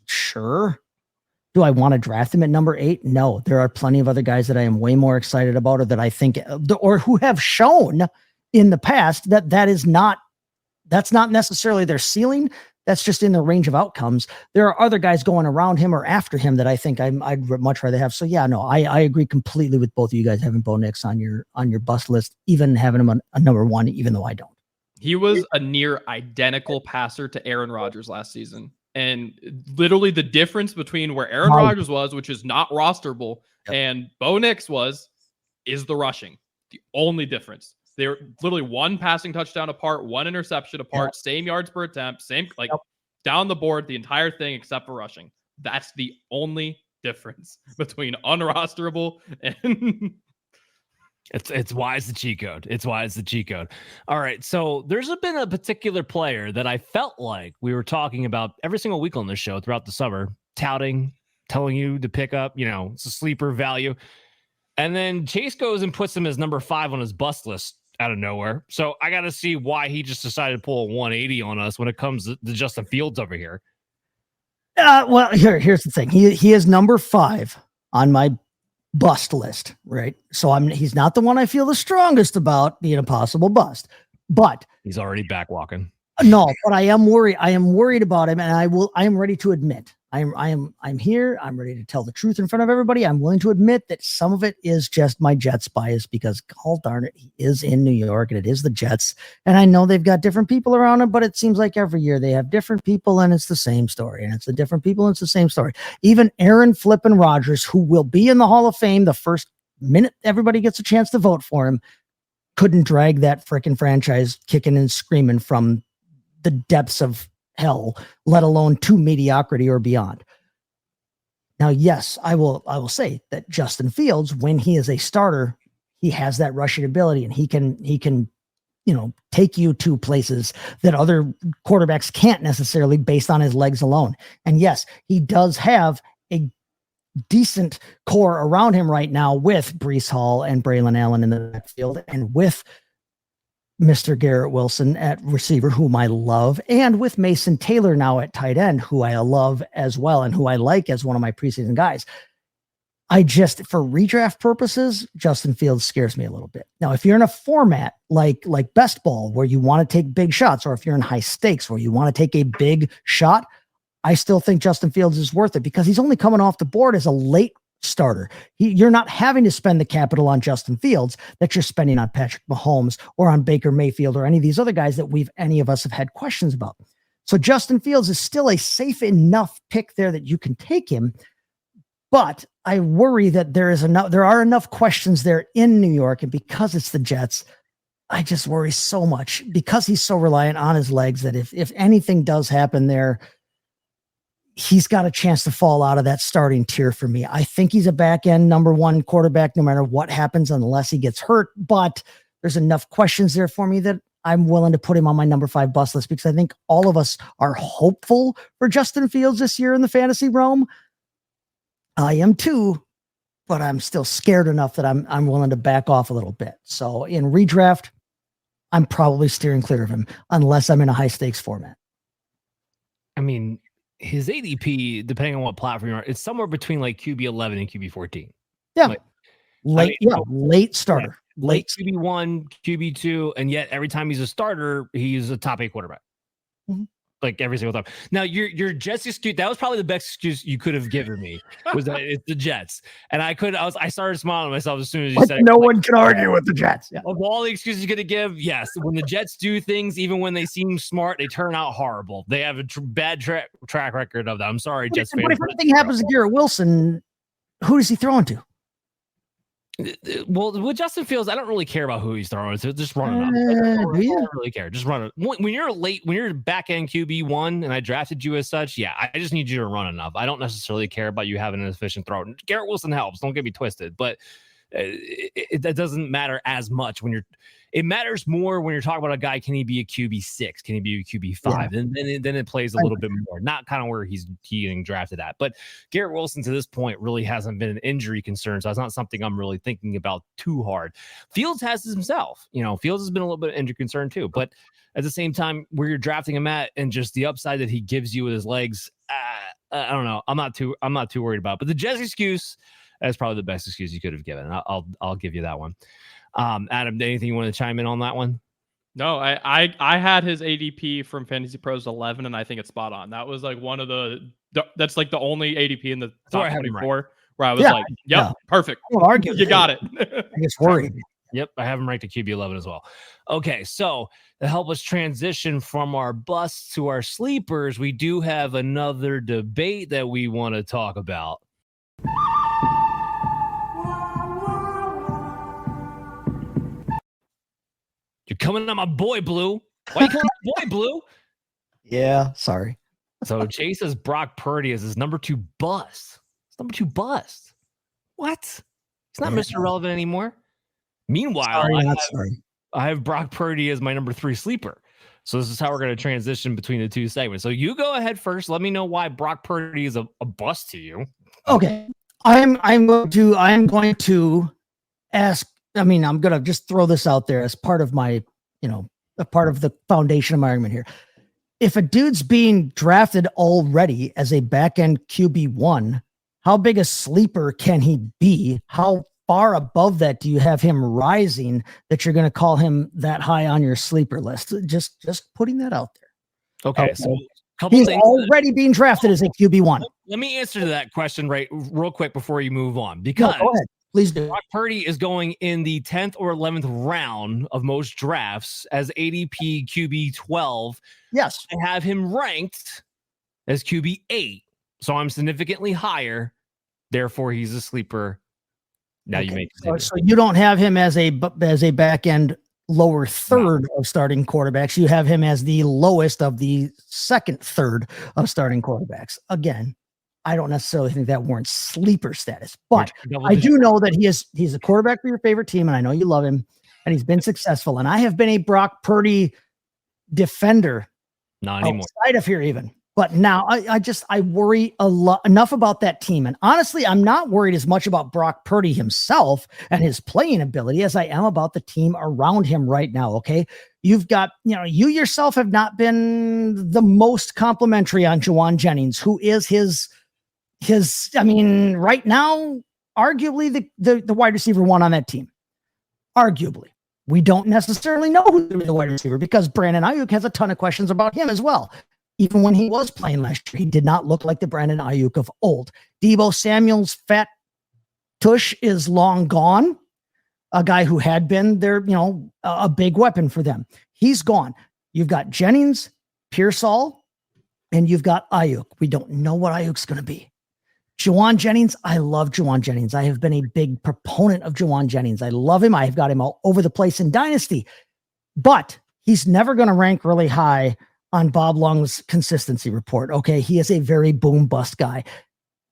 [SPEAKER 3] Sure. Do I want to draft him at number 8? No, there are plenty of other guys that I am way more excited about, or that I think, or who have shown in the past that's not necessarily their ceiling. That's just in the range of outcomes. There are other guys going around him or after him that I think I'd much rather have. So yeah, no, I agree completely with both of you guys having Bo Nix on your bust list, even having him on a number 1, even though I don't.
[SPEAKER 4] He was a near identical passer to Aaron Rodgers last season. And literally the difference between where Aaron Rodgers was, which is not rosterable, and Bo Nix is the rushing. The only difference. They're literally 1 passing touchdown apart, 1 interception apart, same yards per attempt, same down the board, the entire thing except for rushing. That's the only difference between unrosterable and
[SPEAKER 2] It's why it's the cheat code. It's why it's the cheat code. All right. So there's been a particular player that I felt like we were talking about every single week on this show throughout the summer, telling you to pick up, it's a sleeper value. And then Chase goes and puts him as number 5 on his bust list out of nowhere. So I got to see why he just decided to pull a 180 on us when it comes to Justin Fields over here.
[SPEAKER 3] Well, here's the thing. He is number 5 on my bust list, right? So he's not the one I feel the strongest about being a possible bust, but
[SPEAKER 2] he's already back walking.
[SPEAKER 3] No, but I am worried. I am worried about him, and I am ready to admit. I'm here. I'm ready to tell the truth in front of everybody. I'm willing to admit that some of it is just my Jets bias because, oh darn it, he is in New York and it is the Jets. And I know they've got different people around him, but it seems like every year they have different people and it's the same story. And it's the different people and it's the same story. Even Aaron Flippin' Rodgers, who will be in the Hall of Fame the first minute everybody gets a chance to vote for him, couldn't drag that freaking franchise kicking and screaming from the depths of hell, let alone to mediocrity or beyond. Now, yes, I will say that Justin Fields, when he is a starter, he has that rushing ability and he can take you to places that other quarterbacks can't necessarily based on his legs alone. And yes, he does have a decent core around him right now with Breece Hall and Braylon Allen in the backfield and with Mr. Garrett Wilson at receiver, whom I love, and with Mason Taylor now at tight end, who I love as well, and who I like as one of my preseason guys. I just, for redraft purposes, Justin Fields scares me a little bit. Now, if you're in a format like best ball, where you want to take big shots, or if you're in high stakes where you want to take a big shot, I still think Justin Fields is worth it because he's only coming off the board as a late starter. You're not having to spend the capital on Justin Fields that you're spending on Patrick Mahomes or on Baker Mayfield or any of these other guys that any of us have had questions about. So Justin Fields is still a safe enough pick there that you can take him. But I worry that there are enough questions there in New York. And because it's the Jets, I just worry so much because he's so reliant on his legs that if anything does happen there, he's got a chance to fall out of that starting tier for me. I think he's a back end number 1 quarterback, no matter what happens, unless he gets hurt. But there's enough questions there for me that I'm willing to put him on my number 5 bust list because I think all of us are hopeful for Justin Fields this year in the fantasy realm. I am too, but I'm still scared enough that I'm willing to back off a little bit. So in redraft, I'm probably steering clear of him unless I'm in a high stakes format.
[SPEAKER 2] I mean, his ADP, depending on what platform you are, it's somewhere between like QB 11 and QB 14.
[SPEAKER 3] Yeah. Late starter.
[SPEAKER 2] Yeah, late QB 1, QB 2, and yet every time he's a starter, he's a top 8 quarterback. Mm-hmm. Like every single time. Now, your Jets excuse, that was probably the best excuse you could have given me, was that it's the Jets. And I started smiling at myself as soon as you said it.
[SPEAKER 3] No one can argue with the Jets. Yeah.
[SPEAKER 2] Of all the excuses you could give, yes. When the Jets do things, even when they seem smart, they turn out horrible. They have a bad track record of that. I'm sorry, Jets fans.
[SPEAKER 3] But if anything happens to Garrett Wilson, who does he throw into?
[SPEAKER 2] Well, with Justin Fields, I don't really care about who he's throwing. So just run it up. I don't really care. Just run it. When you're back end QB1 and I drafted you as such, yeah, I just need you to run enough. I don't necessarily care about you having an efficient throw. Garrett Wilson helps. Don't get me twisted, but that doesn't matter as much when it matters more when you're talking about a guy. Can he be a QB6? Can he be a QB5? Yeah. Then it plays a little bit more, not kind of where he's getting drafted at. But Garrett Wilson to this point really hasn't been an injury concern. So that's not something I'm really thinking about too hard. Fields has himself, Fields has been a little bit of injury concern too, but at the same time where you're drafting him at and just the upside that he gives you with his legs, I don't know. I'm not too worried about it. But the Jets excuse, that's probably the best excuse you could have given. I'll give you that one. Adam, anything you want to chime in on that one?
[SPEAKER 4] No, I had his ADP from Fantasy Pros 11, and I think it's spot on. That was like one of that's like the only ADP in the top 24 where I was perfect. You got it.
[SPEAKER 3] I guess worried.
[SPEAKER 2] Yep, I have him ranked at QB 11 as well. Okay, so to help us transition from our busts to our sleepers, we do have another debate that we want to talk about. You're coming on my boy, Blue. Why are you coming on my boy, Blue?
[SPEAKER 3] Yeah, sorry.
[SPEAKER 2] So Chase has Brock Purdy as his number 2 bust. It's number 2 bust. What? He's not Mr. Relevant anymore. Meanwhile,
[SPEAKER 3] sorry.
[SPEAKER 2] I have Brock Purdy as my number 3 sleeper. So this is how we're going to transition between the two segments. So you go ahead first. Let me know why Brock Purdy is a bust to you.
[SPEAKER 3] Okay. I'm going to ask, I'm going to just throw this out there as part of my, a part of the foundation of my argument here. If a dude's being drafted already as a back-end QB1, how big a sleeper can he be? How far above that do you have him rising that you're going to call him that high on your sleeper list? Just putting that out there.
[SPEAKER 2] Okay. So
[SPEAKER 3] he's already being drafted as a QB1.
[SPEAKER 2] Let me answer to that question real quick before you move on, because
[SPEAKER 3] go ahead. Please do.
[SPEAKER 2] Brock Purdy is going in the 10th or 11th round of most drafts as ADP QB 12.
[SPEAKER 3] Yes.
[SPEAKER 2] I have him ranked as QB 8. So I'm significantly higher. Therefore, he's a sleeper. Now you make
[SPEAKER 3] so you don't have him as a back end lower third of starting quarterbacks. You have him as the lowest of the second third of starting quarterbacks. Again, I don't necessarily think that warrants sleeper status, but I do know that he's a quarterback for your favorite team, and I know you love him, and he's been successful. And I have been a Brock Purdy defender,
[SPEAKER 2] not anymore,
[SPEAKER 3] outside of here even. But now I worry enough about that team. And honestly, I'm not worried as much about Brock Purdy himself and his playing ability as I am about the team around him right now. Okay. You've got, you yourself have not been the most complimentary on Jauan Jennings, who is right now, arguably the wide receiver 1 on that team. Arguably. We don't necessarily know who's the wide receiver because Brandon Ayuk has a ton of questions about him as well. Even when he was playing last year, he did not look like the Brandon Ayuk of old. Deebo Samuel's fat tush is long gone. A guy who had been their, a big weapon for them. He's gone. You've got Jennings, Pearsall, and you've got Ayuk. We don't know what Ayuk's going to be. Jauan Jennings, I love Jauan Jennings. I have been a big proponent of Jauan Jennings. I love him. I have got him all over the place in Dynasty. But he's never going to rank really high on Bob Long's consistency report. Okay. He is a very boom bust guy.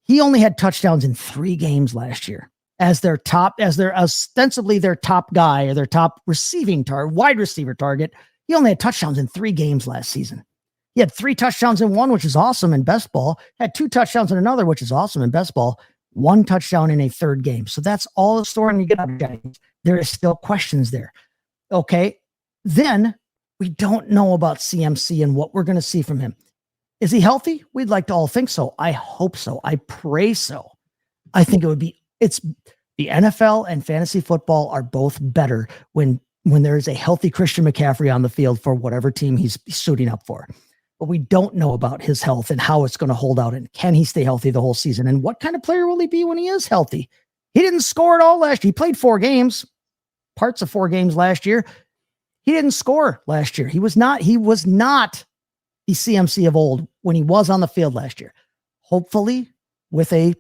[SPEAKER 3] He only had touchdowns in 3 games last year as their ostensibly their top guy or their top wide receiver target. He only had touchdowns in 3 games last season. He had 3 touchdowns in one, which is awesome in best ball, had 2 touchdowns in another, which is awesome in best ball, 1 touchdown in a third game. So that's all the story you get out of Jennings. There is still questions there. Okay. Then we don't know about CMC and what we're going to see from him. Is he healthy? We'd like to all think so. I hope so. I pray so. I think it's the NFL and fantasy football are both better when there is a healthy Christian McCaffrey on the field for whatever team he's suiting up for. But we don't know about his health and how it's going to hold out, and can he stay healthy the whole season, and what kind of player will he be when he is healthy? He didn't score at all last year. He played 4 games, parts of 4 games last year. He didn't score last year. He was not the CMC of old when he was on the field last year. Hopefully with a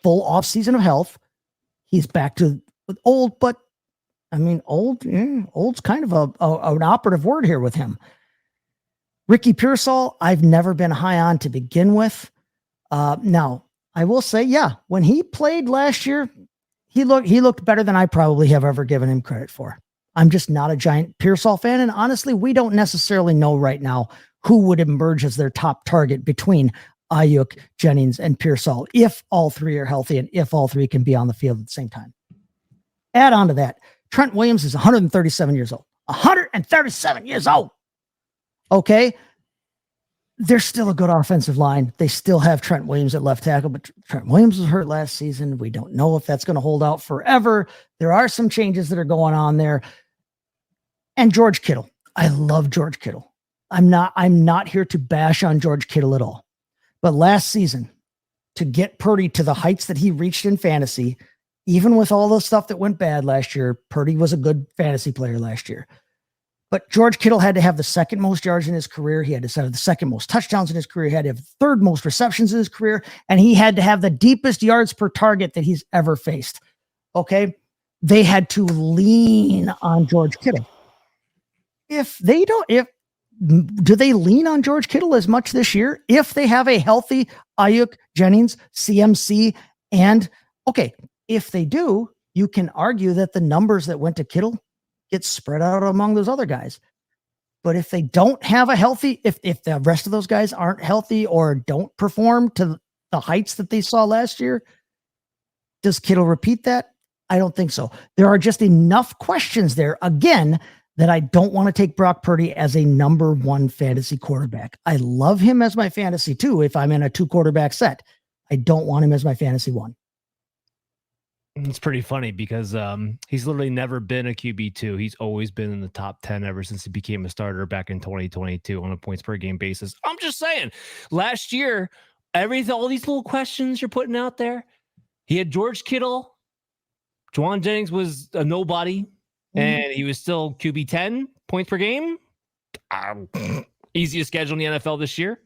[SPEAKER 3] full off season of health, he's back to old, but old's kind of an operative word here with him. Ricky Pearsall, I've never been high on to begin with. Now I will say, when he played last year, he looked better than I probably have ever given him credit for. I'm just not a giant Pearsall fan. And honestly, we don't necessarily know right now who would emerge as their top target between Ayuk, Jennings, and Pearsall, if all 3 are healthy and if all 3 can be on the field at the same time. Add on to that, Trent Williams is 137 years old. 137 years old. Okay. They're still a good offensive line. They still have Trent Williams at left tackle, but Trent Williams was hurt last season. We don't know if that's going to hold out forever. There are some changes that are going on there. And George Kittle. I love George Kittle. I'm not here to bash on George Kittle at all. But last season, to get Purdy to the heights that he reached in fantasy, even with all the stuff that went bad last year, Purdy was a good fantasy player last year. But George Kittle had to have the 2nd most yards in his career. He had to have the 2nd most touchdowns in his career. He had to have the 3rd most receptions in his career. And he had to have the deepest yards per target that he's ever faced. Okay. They had to lean on George Kittle. Do they lean on George Kittle as much this year? If they have a healthy Ayuk, Jennings, CMC, and if they do, you can argue that the numbers that went to Kittle get spread out among those other guys. But if they don't have a healthy, if the rest of those guys aren't healthy or don't perform to the heights that they saw last year, does Kittle repeat that? I don't think so. There are just enough questions there, again, that I don't want to take Brock Purdy as a number one fantasy quarterback. I love him as my fantasy two if I'm in a 2 quarterback set. I don't want him as my fantasy one.
[SPEAKER 2] It's pretty funny because he's literally never been a QB2. He's always been in the top 10 ever since he became a starter back in 2022 on a points per game basis. I'm just saying, last year, all these little questions you're putting out there, he had George Kittle. Juwan Jennings was a nobody, and he was still QB 10 points per game. Easiest schedule in the NFL this year.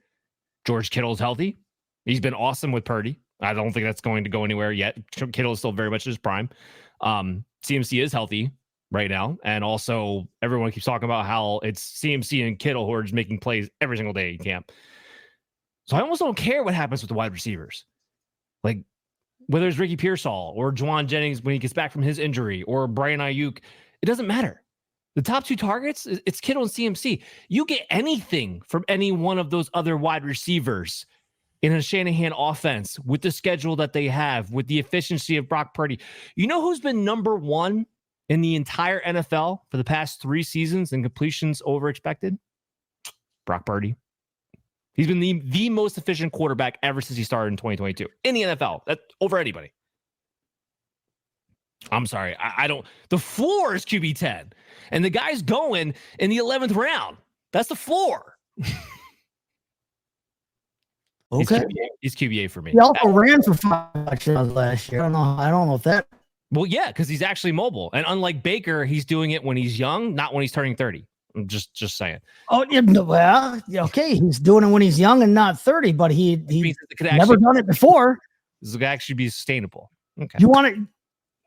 [SPEAKER 2] George Kittle's healthy. He's been awesome with Purdy. I don't think that's going to go anywhere yet. Kittle is still very much in his prime. CMC is healthy right now. And also, everyone keeps talking about how it's CMC and Kittle who are just making plays every single day in camp. So I almost don't care what happens with the wide receivers. Like, whether it's Ricky Pearsall or Juwan Jennings when he gets back from his injury or Brian Ayuk, it doesn't matter. The top 2 targets, it's Kittle and CMC. You get anything from any one of those other wide receivers in a Shanahan offense with the schedule that they have, with the efficiency of Brock Purdy. You know who's been number one in the entire NFL for the past 3 seasons in completions over expected? Brock Purdy. He's been the most efficient quarterback ever since he started in 2022 in the NFL. That over anybody. I'm sorry. I don't. The floor is QB 10, and the guy's going in the 11th round. That's the floor.
[SPEAKER 3] Okay.
[SPEAKER 2] He's QB8 for me.
[SPEAKER 3] He also ran for 5 touchdowns last year. I don't know if that.
[SPEAKER 2] Well, yeah, because he's actually mobile, and unlike Baker, he's doing it when he's young, not when he's turning 30. I'm just saying.
[SPEAKER 3] Oh, yeah, well, okay. He's doing it when he's young and not 30, but he's never done it before.
[SPEAKER 2] This could actually be sustainable. Okay.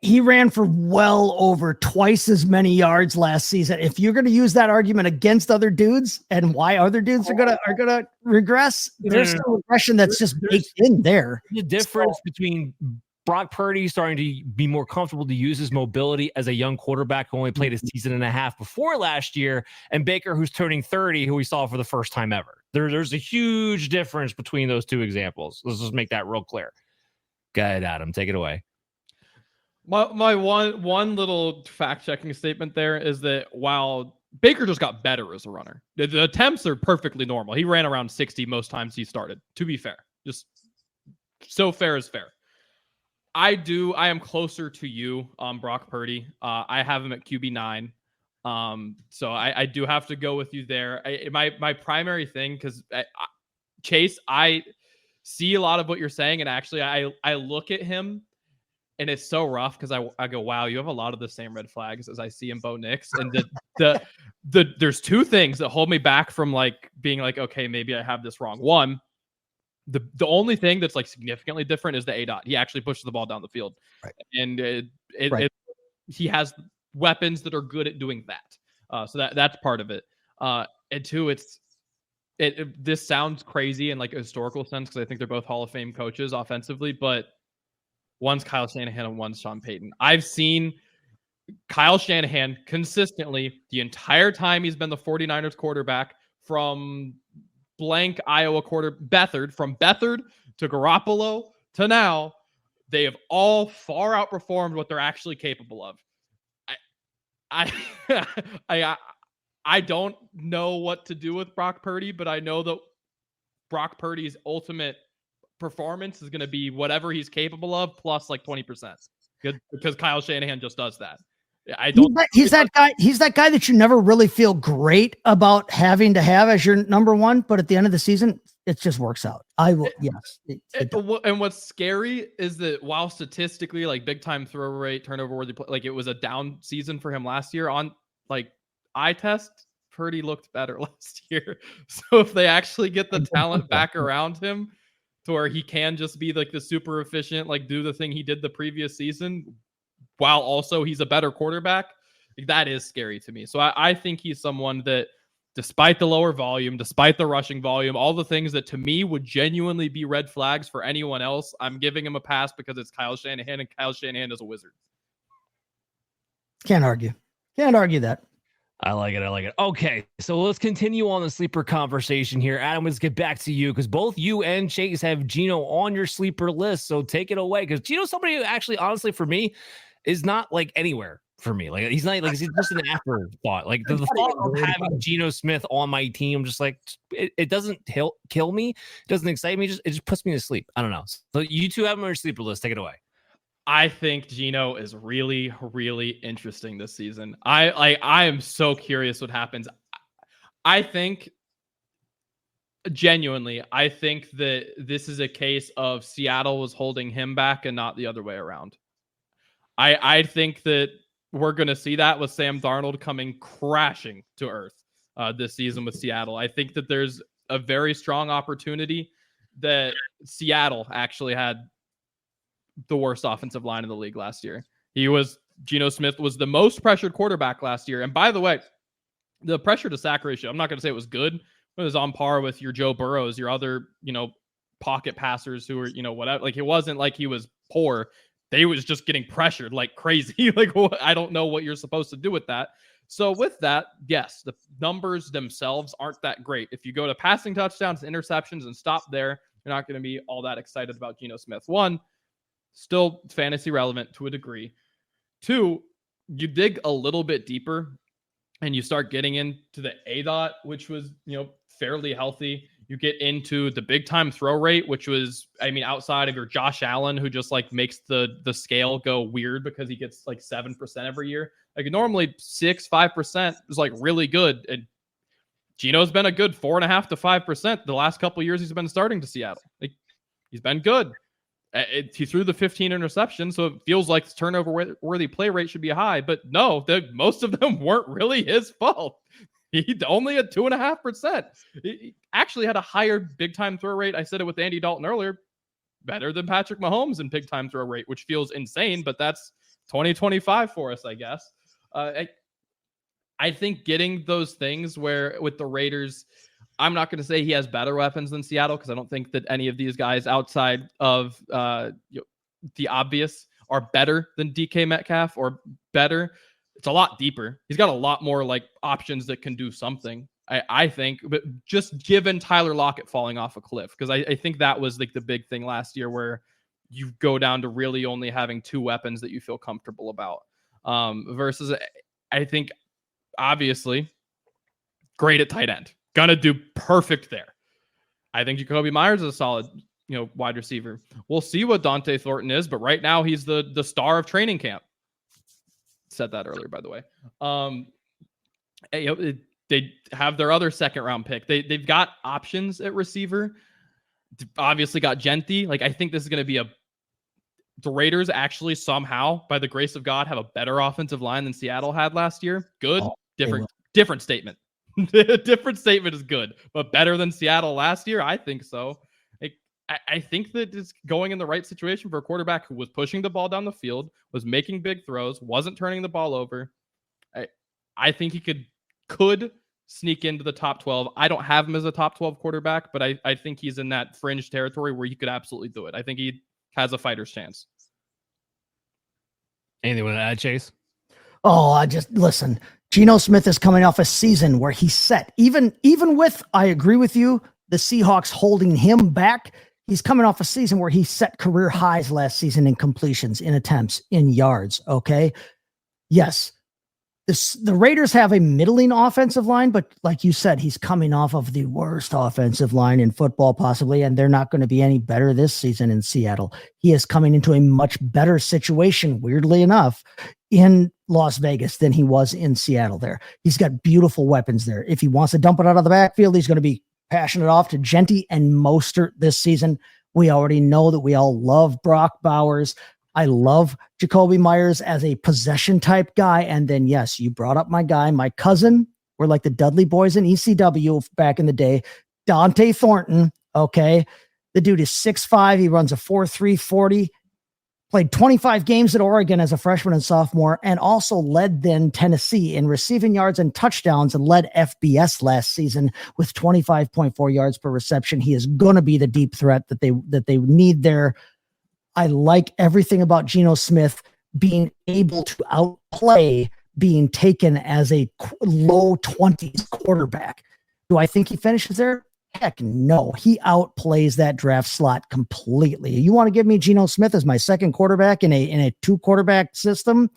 [SPEAKER 3] He ran for well over twice as many yards last season. If you're going to use that argument against other dudes and why other dudes are gonna regress, there's some regression that's just baked in there.
[SPEAKER 2] The difference between Brock Purdy starting to be more comfortable to use his mobility as a young quarterback who only played a season and a half before last year, and Baker, who's turning 30, who we saw for the first time ever. There's a huge difference between those 2 examples. Let's just make that real clear. Go ahead, Adam. Take it away.
[SPEAKER 4] My one little fact-checking statement there is that while Baker just got better as a runner, the attempts are perfectly normal. He ran around 60 most times he started, to be fair. Just so fair is fair. I am closer to you on Brock Purdy. I have him at QB9. So I do have to go with you there. My primary thing, because Chase, I see a lot of what you're saying, and actually I look at him, and it's so rough because I go, wow, you have a lot of the same red flags as I see in Bo Nix. And there's 2 things that hold me back from like being like, okay, maybe I have this wrong. One, the only thing that's like significantly different is the A-dot. He actually pushes the ball down the field. Right. And he has weapons that are good at doing that. So that's part of it. And 2, this sounds crazy in like a historical sense, because I think they're both Hall of Fame coaches offensively, but one's Kyle Shanahan and one's Sean Payton. I've seen Kyle Shanahan consistently the entire time he's been the 49ers quarterback, from blank Iowa Bethard, from Bethard to Garoppolo to now, they have all far outperformed what they're actually capable of. I don't know what to do with Brock Purdy, but I know that Brock Purdy's ultimate performance is going to be whatever he's capable of plus like 20%, because Kyle Shanahan just does that.
[SPEAKER 3] He's that guy that you never really feel great about having to have as your number one, but at the end of the season, it just works out. Yes.
[SPEAKER 4] And what's scary is that while statistically, like big time throw rate, turnover worthy, like it was a down season for him last year on like eye test, Purdy looked better last year. So if they actually get the talent back around him to where he can just be like the super efficient, like do the thing he did the previous season, while also he's a better quarterback, that is scary to me. So I think he's someone that, despite the lower volume, despite the rushing volume, all the things that to me would genuinely be red flags for anyone else, I'm giving him a pass because it's Kyle Shanahan, and Kyle Shanahan is a wizard.
[SPEAKER 3] Can't argue that.
[SPEAKER 2] I like it. Okay, so let's continue on the sleeper conversation here. Adam, let's get back to you because both you and Chase have Geno on your sleeper list. So take it away because Geno's somebody who actually, honestly, for me, is not like anywhere for me. Like he's not like he's just an afterthought. Like the thought of having Geno Smith on my team, just like it doesn't kill me. It doesn't excite me. It just puts me to sleep. I don't know. So you two have him on your sleeper list. Take it away.
[SPEAKER 4] I think Geno is really, really interesting this season. I am so curious what happens. I think genuinely, I think that this is a case of Seattle was holding him back and not the other way around. I think that we're going to see that with Sam Darnold coming crashing to earth this season with Seattle. I think that there's a very strong opportunity that Seattle actually had the worst offensive line in the league last year. Geno Smith was the most pressured quarterback last year. And by the way, the pressure to sack ratio, I'm not going to say it was good. It was on par with your Joe Burrows, your other, pocket passers who were, whatever. Like, it wasn't like he was poor. They was just getting pressured like crazy. Like, I don't know what you're supposed to do with that. So with that, yes, the numbers themselves aren't that great. If you go to passing touchdowns, interceptions, and stop there, you're not going to be all that excited about Geno Smith. One, still fantasy relevant to a degree. Two, you dig a little bit deeper and you start getting into the ADOT, which was, fairly healthy. You get into the big time throw rate, which was, outside of your Josh Allen, who just like makes the scale go weird because he gets like 7% every year. Like normally 5% is like really good. And Geno's been a good 4.5 to 5% the last couple of years he's been starting to Seattle. Like he's been good. He threw the 15 interceptions, so it feels like the turnover-worthy play rate should be high. But no, most of them weren't really his fault. He only had 2.5%. He actually had a higher big-time throw rate. I said it with Andy Dalton earlier. Better than Patrick Mahomes in big-time throw rate, which feels insane, but that's 2025 for us, I guess. I think getting those things where with the Raiders – I'm not going to say he has better weapons than Seattle because I don't think that any of these guys outside of the obvious are better than DK Metcalf or better. It's a lot deeper. He's got a lot more like options that can do something, I think, but just given Tyler Lockett falling off a cliff, because I think that was like the big thing last year where you go down to really only having two weapons that you feel comfortable about versus I think obviously great at tight end. Gonna do perfect there. I think Jacoby Myers is a solid, wide receiver. We'll see what Dante Thornton is, but right now he's the star of training camp. Said that earlier, by the way. They have their other second round pick. They've got options at receiver. Obviously got Gentry. Like I think this is going to be the Raiders actually somehow, by the grace of God, have a better offensive line than Seattle had last year. Good, different statement. Different statement is good, but better than Seattle last year? I think so. I think that it's going in the right situation for a quarterback who was pushing the ball down the field, was making big throws, wasn't turning the ball over. I think he could sneak into the top 12. I don't have him as a top 12 quarterback, but I think he's in that fringe territory where he could absolutely do it. I think he has a fighter's chance.
[SPEAKER 2] Anything want to add, Chase?
[SPEAKER 3] Oh, listen. Geno Smith is coming off a season where he set, even with, I agree with you, the Seahawks holding him back. He's coming off a season where he set career highs last season in completions, in attempts, in yards. Okay. Yes. The Raiders have a middling offensive line, but like you said, he's coming off of the worst offensive line in football possibly, and they're not going to be any better this season in Seattle. He is coming into a much better situation, weirdly enough, in Las Vegas than he was in Seattle there. He's got beautiful weapons there. If he wants to dump it out of the backfield, he's going to be passing it off to Gentry and Mostert this season. We already know that we all love Brock Bowers. I love Jacoby Myers as a possession type guy. And then, yes, you brought up my guy, my cousin. We're like the Dudley boys in ECW back in the day. Dante Thornton. Okay. The dude is 6'5". He runs a 4.3 40. Played 25 games at Oregon as a freshman and sophomore, and also led then Tennessee in receiving yards and touchdowns and led FBS last season with 25.4 yards per reception. He is going to be the deep threat that they need there. I like everything about Geno Smith being able to play being taken as a low 20s quarterback. Do I think he finishes there? Heck no. He outplays that draft slot completely. You want to give me Geno Smith as my second quarterback in a 2-quarterback system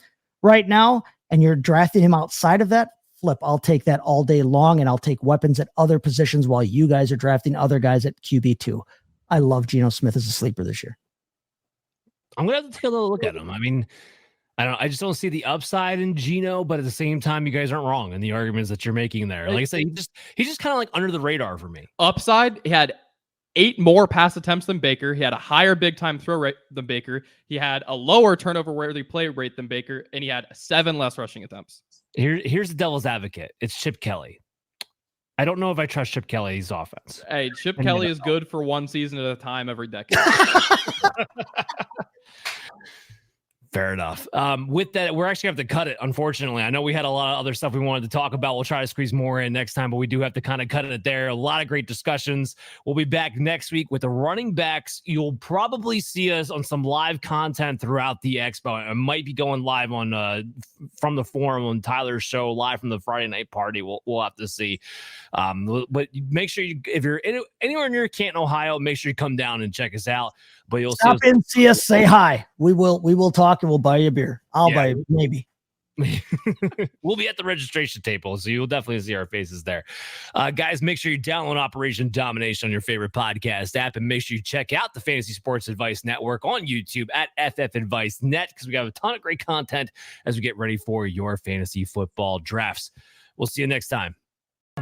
[SPEAKER 3] right now, and you're drafting him outside of that? Flip, I'll take that all day long, and I'll take weapons at other positions while you guys are drafting other guys at QB2. I love Geno Smith as a sleeper this year.
[SPEAKER 2] I'm going to have to take a little look at him. I mean, I just don't see the upside in Geno, but at the same time, you guys aren't wrong in the arguments that you're making there. Like I said, he's just kind of like under the radar for me.
[SPEAKER 4] Upside, he had 8 more pass attempts than Baker. He had a higher big time throw rate than Baker. He had a lower turnover worthy play rate than Baker, and he had 7 less rushing attempts.
[SPEAKER 2] Here's the devil's advocate. It's Chip Kelly. I don't know if I trust Chip Kelly's offense.
[SPEAKER 4] Hey, Chip Kelly is good for one season at a time every decade.
[SPEAKER 2] Fair enough. With that, we're actually going to have to cut it, unfortunately. I know we had a lot of other stuff we wanted to talk about. We'll try to squeeze more in next time, but we do have to kind of cut it there. A lot of great discussions. We'll be back next week with the running backs. You'll probably see us on some live content throughout the Expo. I might be going live on from the forum on Tyler's show, live from the Friday night party. We'll have to see. But make sure if you're anywhere near Canton, Ohio, make sure you come down and check us out. But you'll
[SPEAKER 3] stop in, see us, say hi. We will talk and we'll buy you a beer. I'll buy you, maybe.
[SPEAKER 2] We'll be at the registration table, so you'll definitely see our faces there. Guys, make sure you download Operation Domination on your favorite podcast app, and make sure you check out the Fantasy Sports Advice Network on YouTube at FF Advice Net, because we got a ton of great content as we get ready for your fantasy football drafts. We'll see you next time.